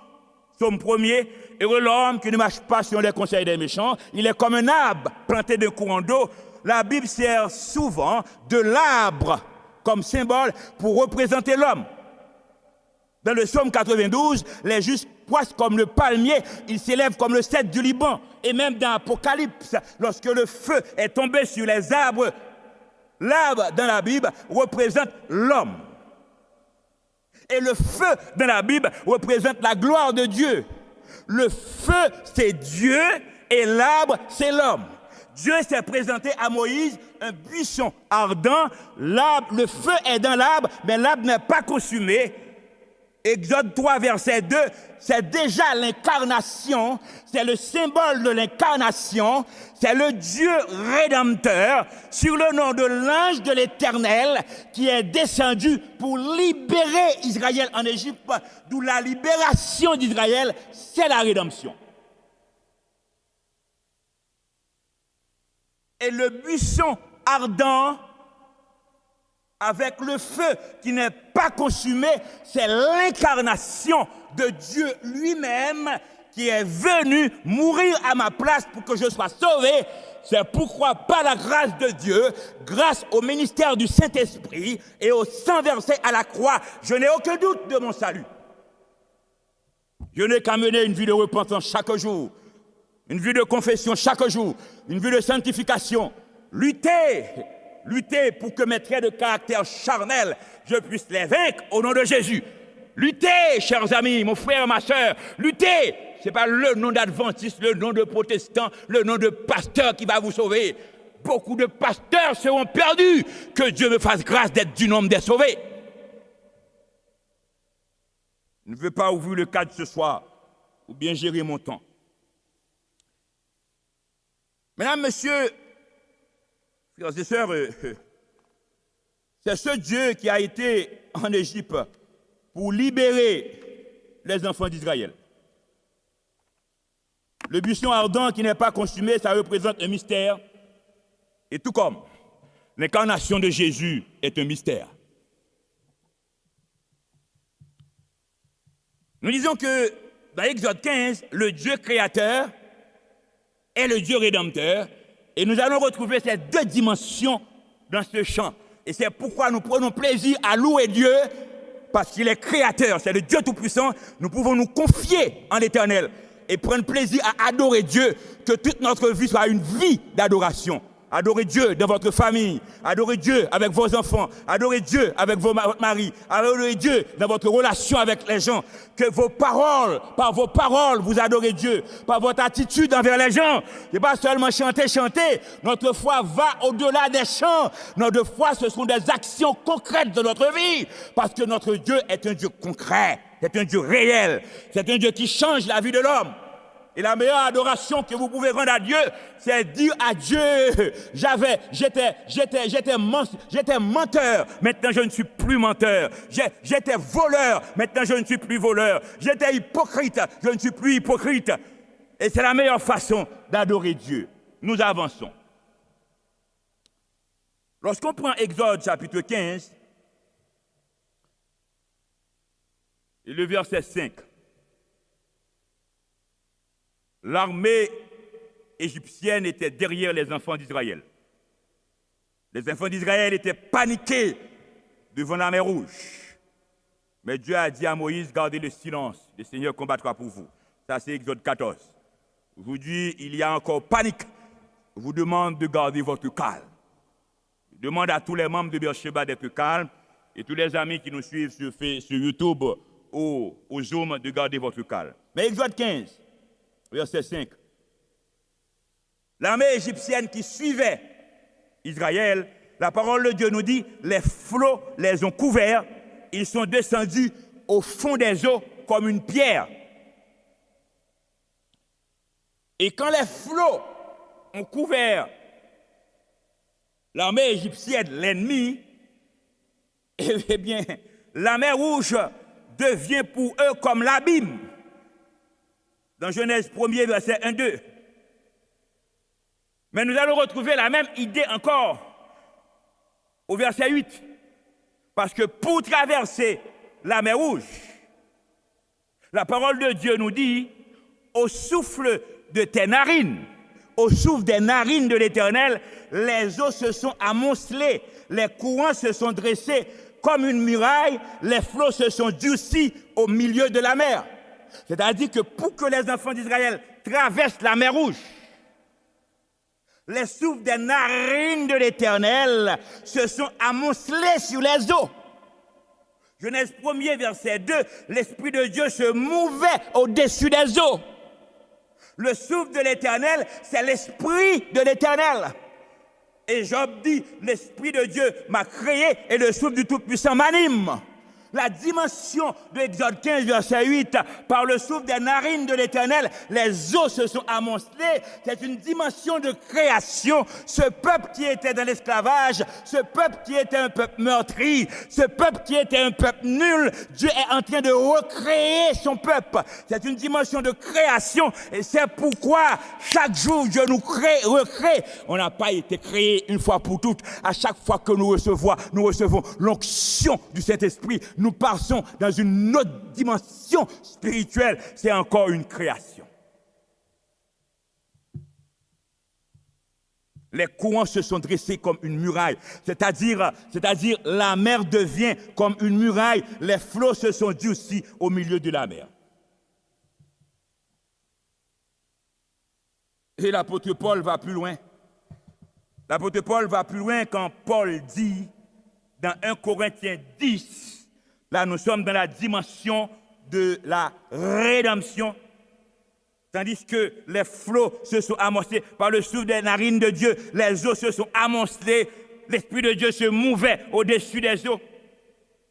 Psaume 1er, heureux l'homme qui ne marche pas selon les conseils des méchants, il est comme un arbre planté d'un courant d'eau. La Bible sert souvent de l'arbre comme symbole pour représenter l'homme. Dans le Psaume 92, les justes poissent comme le palmier, ils s'élèvent comme le cèdre du Liban. Et même dans l'Apocalypse, lorsque le feu est tombé sur les arbres, l'arbre dans la Bible représente l'homme. Et le feu dans la Bible représente la gloire de Dieu. Le feu, c'est Dieu et l'arbre, c'est l'homme. Dieu s'est présenté à Moïse un buisson ardent. Le feu est dans l'arbre, mais l'arbre n'est pas consumé. Exode 3, verset 2, c'est déjà l'incarnation, c'est le symbole de l'incarnation, c'est le Dieu rédempteur sur le nom de l'ange de l'Éternel qui est descendu pour libérer Israël en Égypte, d'où la libération d'Israël, c'est la rédemption. Et le buisson ardent avec le feu qui n'est pas consumé, c'est l'incarnation de Dieu lui-même qui est venu mourir à ma place pour que je sois sauvé. C'est pourquoi, par la grâce de Dieu, grâce au ministère du Saint-Esprit et au sang versé à la croix, je n'ai aucun doute de mon salut. Je n'ai qu'à mener une vie de repentance chaque jour, une vie de confession chaque jour, une vie de sanctification. Lutter pour que mes traits de caractère charnel, je puisse les vaincre au nom de Jésus. Luttez, chers amis, mon frère, ma soeur, luttez. Ce n'est pas le nom d'adventiste, le nom de protestant, le nom de pasteur qui va vous sauver. Beaucoup de pasteurs seront perdus. Que Dieu me fasse grâce d'être du nombre des sauvés. Je ne veux pas ouvrir le cadre ce soir ou bien gérer mon temps. Mesdames, messieurs, frères et sœurs, c'est ce Dieu qui a été en Égypte pour libérer les enfants d'Israël. Le buisson ardent qui n'est pas consumé, ça représente un mystère. Et tout comme l'incarnation de Jésus est un mystère. Nous disons que dans Exode 15, le Dieu créateur est le Dieu rédempteur. Et nous allons retrouver ces deux dimensions dans ce chant. Et c'est pourquoi nous prenons plaisir à louer Dieu, parce qu'il est créateur, c'est le Dieu Tout-Puissant. Nous pouvons nous confier en l'Éternel et prendre plaisir à adorer Dieu, que toute notre vie soit une vie d'adoration. Adorez Dieu dans votre famille, adorez Dieu avec vos enfants, adorez Dieu avec vos maris, adorez Dieu dans votre relation avec les gens. Que vos paroles, par vos paroles, vous adorez Dieu, par votre attitude envers les gens. Ce n'est pas seulement chanter. Notre foi va au-delà des chants. Notre foi, ce sont des actions concrètes de notre vie, parce que notre Dieu est un Dieu concret, c'est un Dieu réel, c'est un Dieu qui change la vie de l'homme. Et la meilleure adoration que vous pouvez rendre à Dieu, c'est dire à Dieu, j'étais menteur, maintenant je ne suis plus menteur. J'étais voleur, maintenant je ne suis plus voleur. J'étais hypocrite, je ne suis plus hypocrite. Et c'est la meilleure façon d'adorer Dieu. Nous avançons. Lorsqu'on prend Exode chapitre 15, et le verset 5, l'armée égyptienne était derrière les enfants d'Israël. Les enfants d'Israël étaient paniqués devant la mer Rouge. Mais Dieu a dit à Moïse, gardez le silence, le Seigneur combattra pour vous. Ça, c'est Exode 14. Aujourd'hui, il y a encore panique. Je vous demande de garder votre calme. Je demande à tous les membres de Beersheba d'être calmes et tous les amis qui nous suivent sur YouTube ou au Zoom de garder votre calme. Mais Exode 15, verset 5. L'armée égyptienne qui suivait Israël, la parole de Dieu nous dit, les flots les ont couverts, ils sont descendus au fond des eaux comme une pierre. Et quand les flots ont couvert l'armée égyptienne, l'ennemi, eh bien, la mer Rouge devient pour eux comme l'abîme. Dans Genèse 1er, verset 1-2. Mais nous allons retrouver la même idée encore au verset 8. Parce que pour traverser la mer Rouge, la parole de Dieu nous dit, au souffle de tes narines, au souffle des narines de l'Éternel, les eaux se sont amoncelées, les courants se sont dressés comme une muraille, les flots se sont durcis au milieu de la mer. C'est-à-dire que pour que les enfants d'Israël traversent la mer Rouge, les souffles des narines de l'Éternel se sont amoncelés sur les eaux. Genèse 1er, verset 2, l'Esprit de Dieu se mouvait au-dessus des eaux. Le souffle de l'Éternel, c'est l'Esprit de l'Éternel. Et Job dit, l'Esprit de Dieu m'a créé et le souffle du Tout-Puissant m'anime. La dimension de Exode 15, verset 8, par le souffle des narines de l'Éternel, les eaux se sont amoncelées. C'est une dimension de création. Ce peuple qui était dans l'esclavage, ce peuple qui était un peuple meurtri, ce peuple qui était un peuple nul, Dieu est en train de recréer son peuple. C'est une dimension de création et c'est pourquoi chaque jour Dieu nous crée, recrée. On n'a pas été créé une fois pour toutes. À chaque fois que nous recevons l'onction du Saint-Esprit, nous passons dans une autre dimension spirituelle. C'est encore une création. Les courants se sont dressés comme une muraille, c'est-à-dire la mer devient comme une muraille, les flots se sont durcis au milieu de la mer. Et l'apôtre Paul va plus loin. L'apôtre Paul va plus loin quand Paul dit dans 1 Corinthiens 10, là nous sommes dans la dimension de la rédemption, tandis que les flots se sont amoncelés par le souffle des narines de Dieu, les eaux se sont amoncelées, l'Esprit de Dieu se mouvait au-dessus des eaux.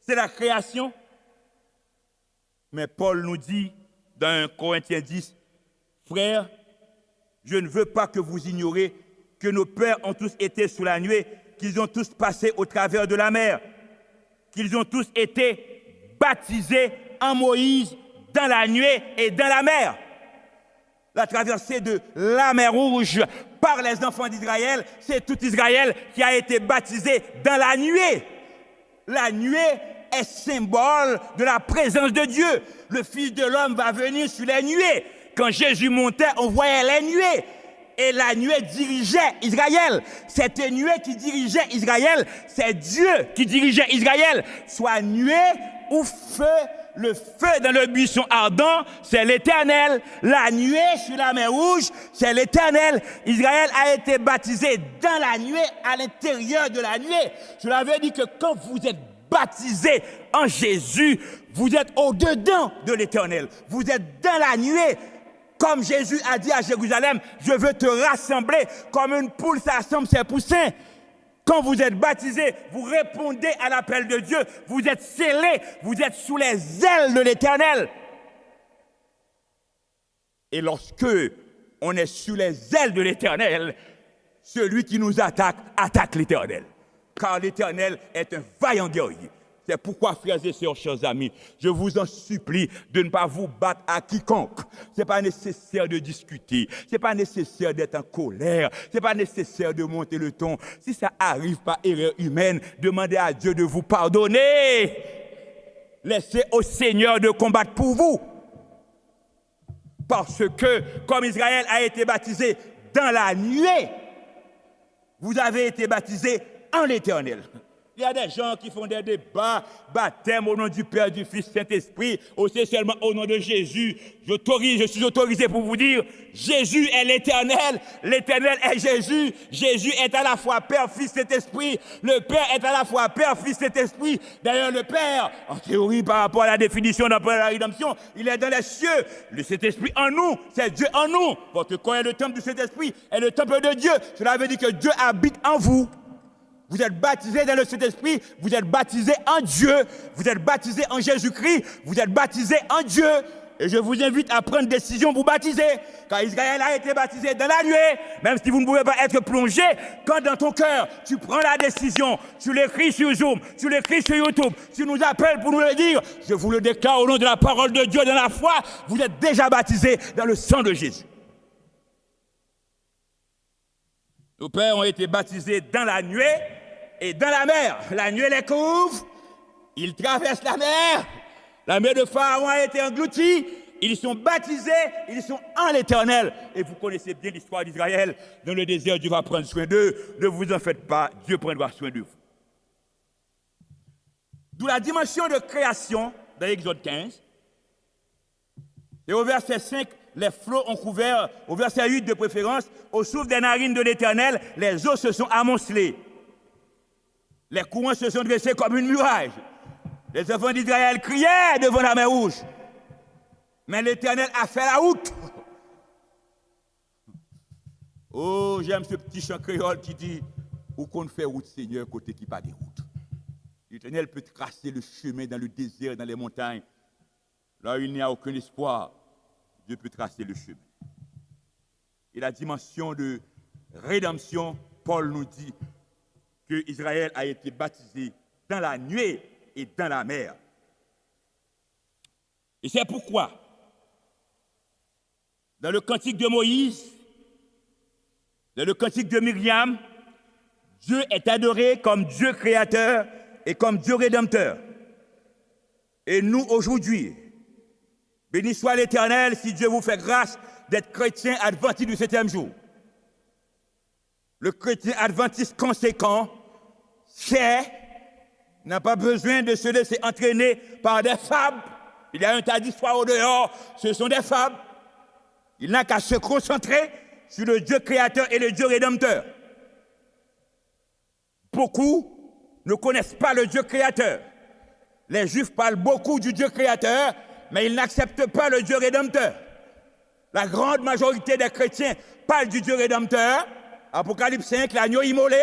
C'est la création. Mais Paul nous dit dans 1 Corinthiens 10, frères, je ne veux pas que vous ignoriez que nos pères ont tous été sous la nuée, qu'ils ont tous passé au travers de la mer, qu'ils ont tous été baptisés en Moïse dans la nuée et dans la mer. La traversée de la mer Rouge par les enfants d'Israël, c'est tout Israël qui a été baptisé dans la nuée. La nuée est symbole de la présence de Dieu. Le Fils de l'homme va venir sur les nuées. Quand Jésus montait, on voyait les nuées. Et la nuée dirigeait Israël. Cette nuée qui dirigeait Israël, c'est Dieu qui dirigeait Israël. Soit nuée ou feu, le feu dans le buisson ardent, c'est l'Éternel. La nuée sur la mer Rouge, c'est l'Éternel. Israël a été baptisé dans la nuée, à l'intérieur de la nuée. Cela veut dire que quand vous êtes baptisé en Jésus, vous êtes au-dedans de l'Éternel. Vous êtes dans la nuée. Comme Jésus a dit à Jérusalem, je veux te rassembler comme une poule s'assemble ses poussins. Quand vous êtes baptisé, vous répondez à l'appel de Dieu. Vous êtes scellés, vous êtes sous les ailes de l'Éternel. Et lorsque on est sous les ailes de l'Éternel, celui qui nous attaque l'Éternel. Car l'Éternel est un vaillant guerrier. C'est pourquoi, frères et sœurs, chers amis, je vous en supplie de ne pas vous battre à quiconque. Ce n'est pas nécessaire de discuter, ce n'est pas nécessaire d'être en colère, ce n'est pas nécessaire de monter le ton. Si ça arrive par erreur humaine, demandez à Dieu de vous pardonner. Laissez au Seigneur de combattre pour vous. Parce que, comme Israël a été baptisé dans la nuée, vous avez été baptisé en l'Éternel. Il y a des gens qui font des débats, baptême au nom du Père, du Fils, Saint-Esprit, aussi seulement au nom de Jésus. Je suis autorisé pour vous dire, Jésus est l'Éternel, l'Éternel est Jésus, Jésus est à la fois Père, Fils, Saint-Esprit, le Père est à la fois Père, Fils, Saint-Esprit. D'ailleurs, le Père, en théorie, par rapport à la définition d'un peu de la rédemption, il est dans les cieux. Le Saint-Esprit en nous, c'est Dieu en nous. Votre corps est le temple du Saint-Esprit, est le temple de Dieu. Cela veut dire que Dieu habite en vous. Vous êtes baptisés dans le Saint-Esprit, vous êtes baptisés en Dieu, vous êtes baptisés en Jésus-Christ, vous êtes baptisés en Dieu. Et je vous invite à prendre décision pour vous baptiser. Quand Israël a été baptisé dans la nuée, même si vous ne pouvez pas être plongé, quand dans ton cœur, tu prends la décision, tu l'écris sur Zoom, tu l'écris sur YouTube, tu nous appelles pour nous le dire, je vous le déclare au nom de la parole de Dieu dans la foi, vous êtes déjà baptisés dans le sang de Jésus. Nos pères ont été baptisés dans la nuée et dans la mer. La nuée les couvre, ils traversent la mer de Pharaon a été engloutie, ils sont baptisés, ils sont en l'Éternel. Et vous connaissez bien l'histoire d'Israël. Dans le désert, Dieu va prendre soin d'eux. Ne vous en faites pas, Dieu prendra soin de vous. D'où la dimension de création dans Exode 15. Et au verset 5, les flots ont couvert, au verset 8 de préférence, au souffle des narines de l'Éternel, les eaux se sont amoncelées. Les courants se sont dressés comme une muraille. Les enfants d'Israël criaient devant la mer Rouge. Mais l'Éternel a fait la route. Oh, j'aime ce petit chant créole qui dit « Où qu'on fait route, Seigneur, côté qui pas de route. » L'Éternel peut tracer le chemin dans le désert, dans les montagnes. Là où il n'y a aucun espoir, Dieu peut tracer le chemin. Et la dimension de rédemption, Paul nous dit que Israël a été baptisé dans la nuée et dans la mer. Et c'est pourquoi, dans le cantique de Moïse, dans le cantique de Myriam, Dieu est adoré comme Dieu créateur et comme Dieu rédempteur. Et nous, aujourd'hui, béni soit l'Éternel si Dieu vous fait grâce d'être chrétien adventiste du 7e jour. Le chrétien adventiste conséquent n'a pas besoin de se laisser entraîner par des fables. Il y a un tas d'histoires au dehors, ce sont des fables. Il n'a qu'à se concentrer sur le Dieu créateur et le Dieu rédempteur. Beaucoup ne connaissent pas le Dieu créateur. Les Juifs parlent beaucoup du Dieu créateur, mais ils n'acceptent pas le Dieu rédempteur. La grande majorité des chrétiens parlent du Dieu rédempteur, Apocalypse 5, l'agneau immolé,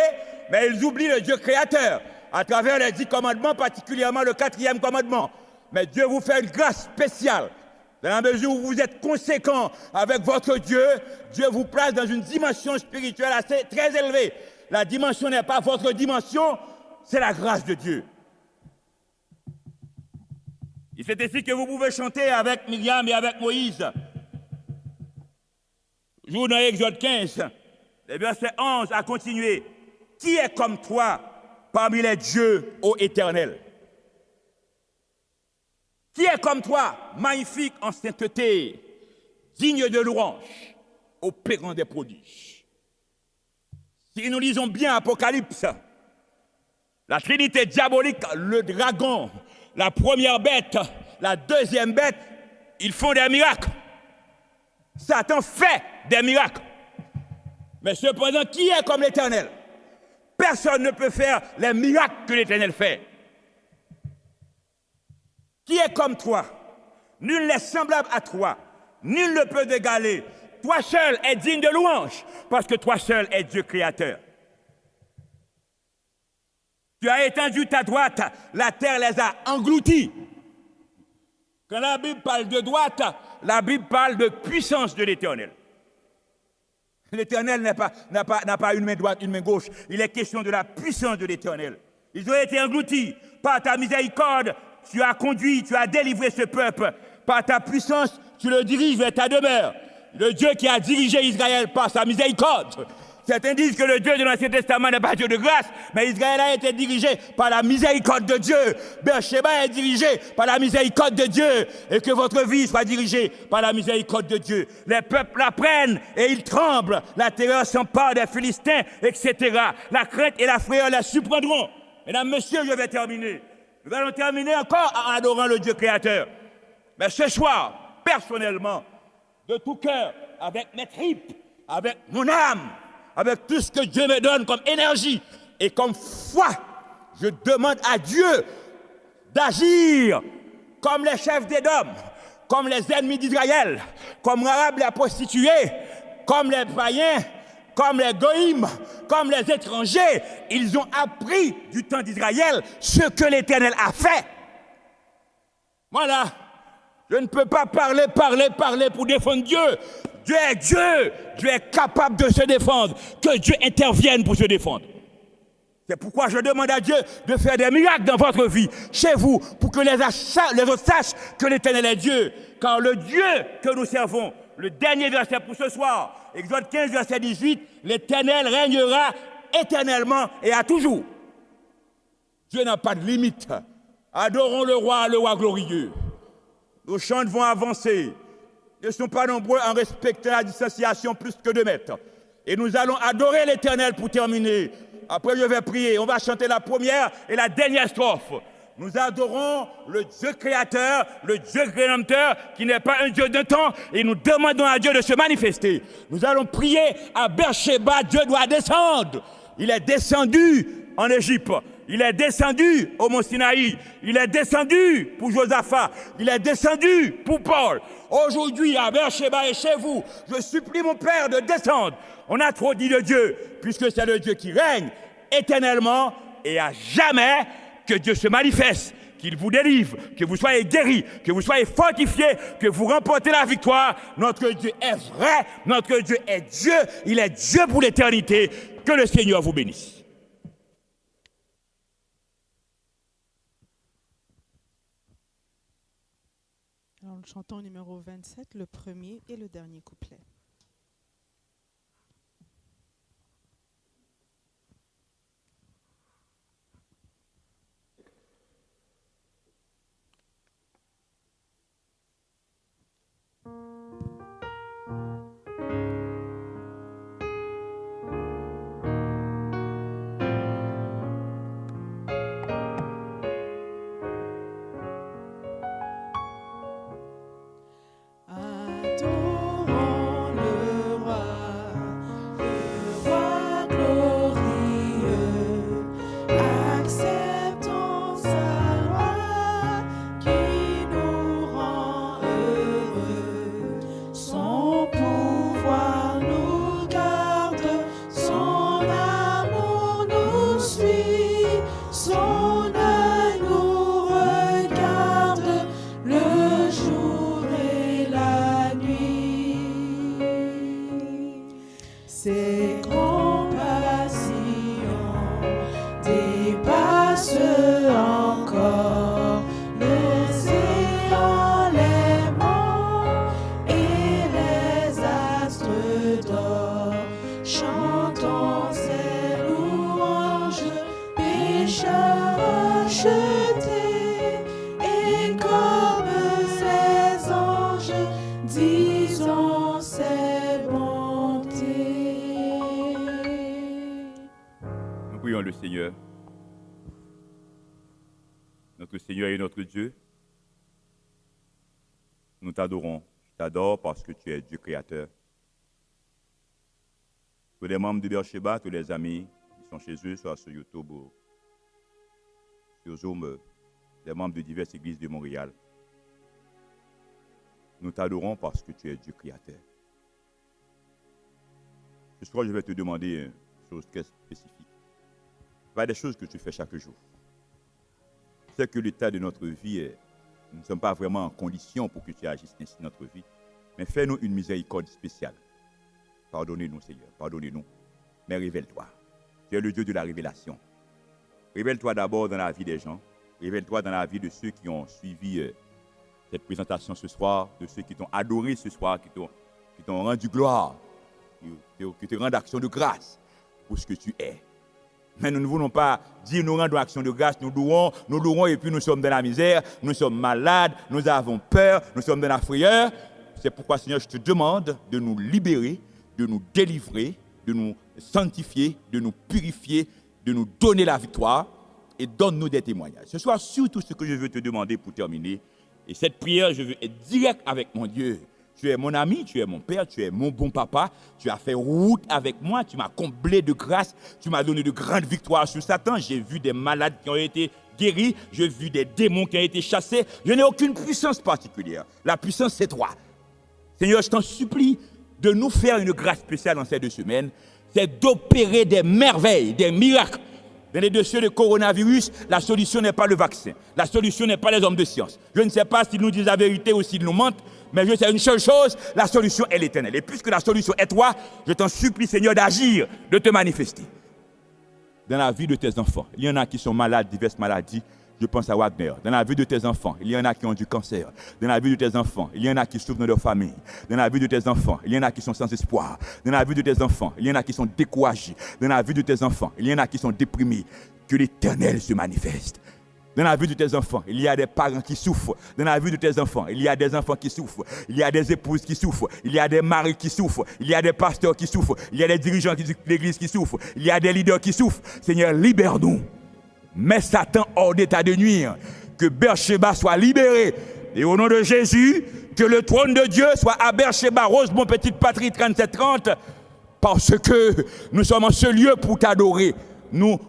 mais ils oublient le Dieu créateur à travers les 10 commandements, particulièrement le 4e commandement. Mais Dieu vous fait une grâce spéciale. Dans la mesure où vous êtes conséquent avec votre Dieu, Dieu vous place dans une dimension spirituelle assez très élevée. La dimension n'est pas votre dimension, c'est la grâce de Dieu. Et c'est ainsi que vous pouvez chanter avec Myriam et avec Moïse. Jour dans Exode 15, le verset 11 a continué. Qui est comme toi parmi les dieux, ô Éternel? Qui est comme toi, magnifique en sainteté, digne de louange, opérant des prodiges? Si nous lisons bien Apocalypse, la trinité diabolique, le dragon, la première bête, la deuxième bête, ils font des miracles. Satan fait des miracles. Mais cependant, qui est comme l'Éternel? Personne ne peut faire les miracles que l'Éternel fait. Qui est comme toi? Nul n'est semblable à toi. Nul ne peut t'égaler. Toi seul es digne de louange, parce que toi seul es Dieu créateur. Tu as étendu ta droite, la terre les a engloutis. Quand la Bible parle de droite, la Bible parle de puissance de l'Éternel. L'Éternel n'a pas une main droite, une main gauche. Il est question de la puissance de l'Éternel. Ils ont été engloutis par ta miséricorde. Tu as conduit, tu as délivré ce peuple. Par ta puissance, tu le diriges vers ta demeure. Le Dieu qui a dirigé Israël par sa miséricorde. Certains disent que le Dieu de l'Ancien Testament n'est pas Dieu de grâce, mais Israël a été dirigé par la miséricorde de Dieu. Beersheba est dirigé par la miséricorde de Dieu. Et que votre vie soit dirigée par la miséricorde de Dieu. Les peuples la prennent et ils tremblent. La terreur s'empare des Philistins, etc. La crainte et la frayeur la surprendront. Mesdames, messieurs, je vais terminer. Nous allons terminer encore en adorant le Dieu créateur. Mais ce soir, personnellement, de tout cœur, avec mes tripes, avec mon âme, avec tout ce que Dieu me donne comme énergie et comme foi, je demande à Dieu d'agir comme les chefs d'Édom, comme les ennemis d'Israël, comme Rahab la prostituée, comme les païens, comme les goïms, comme les étrangers. Ils ont appris du temps d'Israël ce que l'Éternel a fait. Voilà. Je ne peux pas parler pour défendre Dieu. Dieu est Dieu. Dieu est capable de se défendre. Que Dieu intervienne pour se défendre. C'est pourquoi je demande à Dieu de faire des miracles dans votre vie, chez vous, pour que les autres sachent que l'Éternel est Dieu. Car le Dieu que nous servons, le dernier verset pour ce soir, Exode 15, verset 18, l'Éternel régnera éternellement et à toujours. Dieu n'a pas de limite. Adorons le roi glorieux. Nos chants vont avancer. Ils ne sont pas nombreux en respectant la distanciation plus que 2 mètres. Et nous allons adorer l'Éternel pour terminer. Après, je vais prier. On va chanter la première et la dernière strophe. Nous adorons le Dieu créateur, le Dieu rédempteur, qui n'est pas un Dieu d'un temps, et nous demandons à Dieu de se manifester. Nous allons prier à Beersheba, Dieu doit descendre. Il est descendu en Égypte. Il est descendu au Mont Sinaï. Il est descendu pour Josaphat. Il est descendu pour Paul. Aujourd'hui, à Beersheba et chez vous, je supplie mon Père de descendre. On a trop dit de Dieu, puisque c'est le Dieu qui règne éternellement et à jamais. que Dieu se manifeste, qu'il vous délivre, que vous soyez guéris, que vous soyez fortifiés, que vous remportez la victoire. Notre Dieu est vrai, notre Dieu est Dieu, il est Dieu pour l'éternité. Que le Seigneur vous bénisse. Alors, nous chantons numéro 27, le premier et le dernier couplet. Adorons le roi glorieux, acceptons sa loi qui nous rend heureux. Son pouvoir nous garde, son amour nous suit, son œil nous regarde le jour et la nuit. Ses compassions dépassent encore l'océan, les monts et les astres d'or. Chantons ses louanges, pécheurs achetés, et comme ses anges, disons ses bontés. Nous prions le Seigneur. Notre Seigneur est notre Dieu. Nous t'adorons. Je t'adore parce que tu es Dieu créateur. Tous les membres de Beersheba, tous les amis qui sont chez eux, soit sur YouTube ou sur Zoom, les membres de diverses églises de Montréal. Nous t'adorons parce que tu es Dieu créateur. Ce soir, je vais te demander une chose très spécifique. Pas des choses que tu fais chaque jour. C'est que l'état de notre vie est, nous ne sommes pas vraiment en condition pour que tu agisses ainsi dans notre vie. Mais fais-nous une miséricorde spéciale. Pardonnez-nous, Seigneur, pardonnez-nous. Mais révèle-toi. Tu es le Dieu de la révélation. Révèle-toi d'abord dans la vie des gens. Révèle-toi dans la vie de ceux qui ont suivi cette présentation ce soir, de ceux qui t'ont adoré ce soir, qui t'ont rendu gloire, qui te rendent action de grâce pour ce que tu es. Mais nous ne voulons pas dire nous rendons action de grâce, nous louons et puis nous sommes dans la misère, nous sommes malades, nous avons peur, nous sommes dans la frayeur. C'est pourquoi, Seigneur, je te demande de nous libérer, de nous délivrer, de nous sanctifier, de nous purifier, de nous donner la victoire et donne-nous des témoignages. Ce soir, surtout ce que je veux te demander pour terminer, et cette prière, je veux être direct avec mon Dieu. Tu es mon ami, tu es mon père, tu es mon bon papa. Tu as fait route avec moi, tu m'as comblé de grâce, tu m'as donné de grandes victoires sur Satan. J'ai vu des malades qui ont été guéris, j'ai vu des démons qui ont été chassés. Je n'ai aucune puissance particulière. La puissance, c'est toi. Seigneur, je t'en supplie de nous faire une grâce spéciale dans ces 2 semaines. C'est d'opérer des merveilles, des miracles. Dans les dossiers de coronavirus, la solution n'est pas le vaccin. La solution n'est pas les hommes de science. Je ne sais pas s'ils nous disent la vérité ou s'ils nous mentent, mais je sais une seule chose, la solution est l'éternelle. Et puisque la solution est toi, je t'en supplie, Seigneur, d'agir, de te manifester. Dans la vie de tes enfants, il y en a qui sont malades, diverses maladies. Je pense à Wagner. Dans la vie de tes enfants, il y en a qui ont du cancer. Dans la vie de tes enfants, il y en a qui souffrent de leur famille. Dans la vie de tes enfants, il y en a qui sont sans espoir. Dans la vie de tes enfants, il y en a qui sont découragés. Dans la vie de tes enfants, il y en a qui sont déprimés. Que l'Éternel se manifeste. Dans la vie de tes enfants, il y a des parents qui souffrent. Dans la vie de tes enfants, il y a des enfants qui souffrent. Il y a des épouses qui souffrent. Il y a des maris qui souffrent. Il y a des pasteurs qui souffrent. Il y a des dirigeants de l'Église qui souffrent. Il y a des leaders qui souffrent. Seigneur, libère-nous. Mets Satan hors d'état de nuire. Que Beersheba soit libéré. Et au nom de Jésus, que le trône de Dieu soit à Beersheba, Rosemont, Petite Patrie, 3730. Parce que nous sommes en ce lieu pour t'adorer. Nous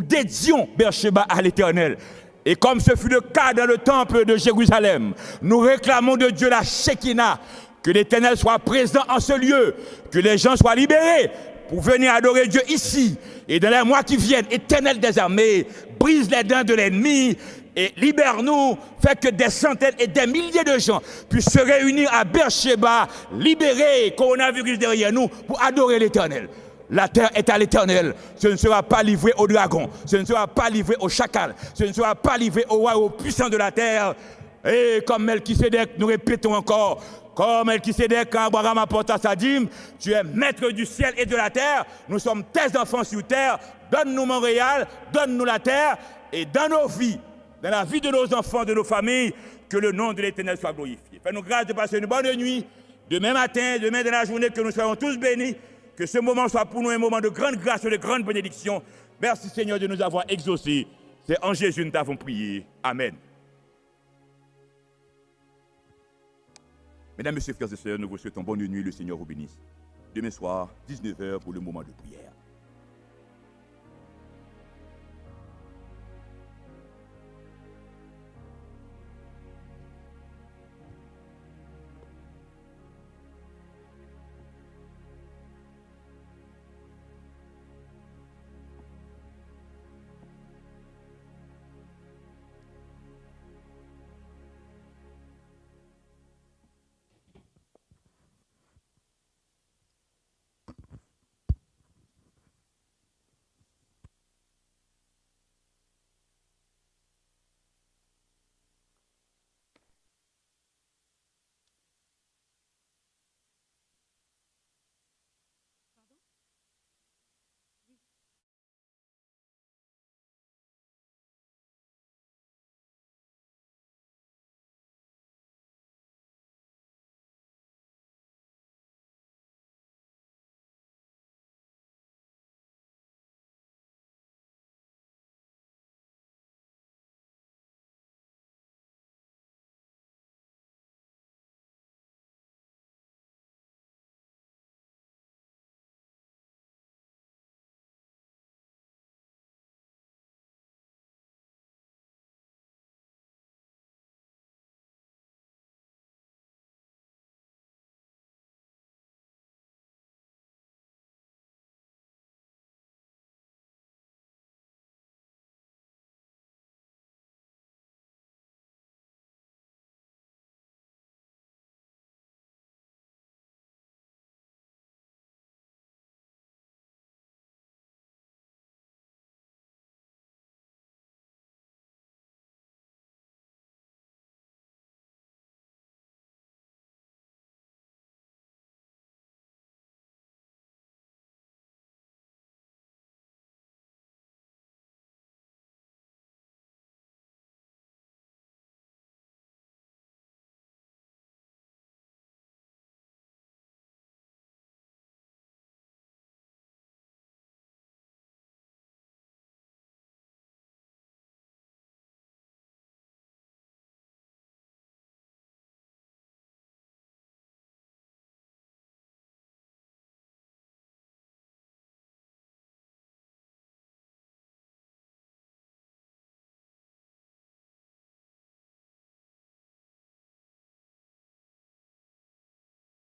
dédions Beersheba à l'Éternel. Et comme ce fut le cas dans le temple de Jérusalem, nous réclamons de Dieu la Shekinah, que l'Éternel soit présent en ce lieu, que les gens soient libérés pour venir adorer Dieu ici et dans les mois qui viennent. Éternel des armées, brise les dents de l'ennemi et libère-nous, fait que des centaines et des milliers de gens puissent se réunir à Beersheba, libérer coronavirus derrière nous pour adorer l'Éternel. La terre est à l'Éternel. Ce ne sera pas livré au dragon. Ce ne sera pas livré au chacal. Ce ne sera pas livré au roi et aux puissants de la terre. Et comme Melchisédek, nous répétons encore, comme Melchisédek, quand Abraham apporta sa dîme, tu es maître du ciel et de la terre. Nous sommes tes enfants sur terre. Donne-nous Montréal, donne-nous la terre. Et dans nos vies, dans la vie de nos enfants, de nos familles, que le nom de l'Éternel soit glorifié. Fais-nous grâce de passer une bonne nuit. Demain matin, demain dans la journée, que nous soyons tous bénis. Que ce moment soit pour nous un moment de grande grâce et de grande bénédiction. Merci Seigneur de nous avoir exaucés. C'est en Jésus que nous t'avons prié. Amen. Mesdames, Messieurs, frères et sœurs, nous vous souhaitons bonne nuit. Le Seigneur vous bénisse. Demain soir, 19h pour le moment de prière.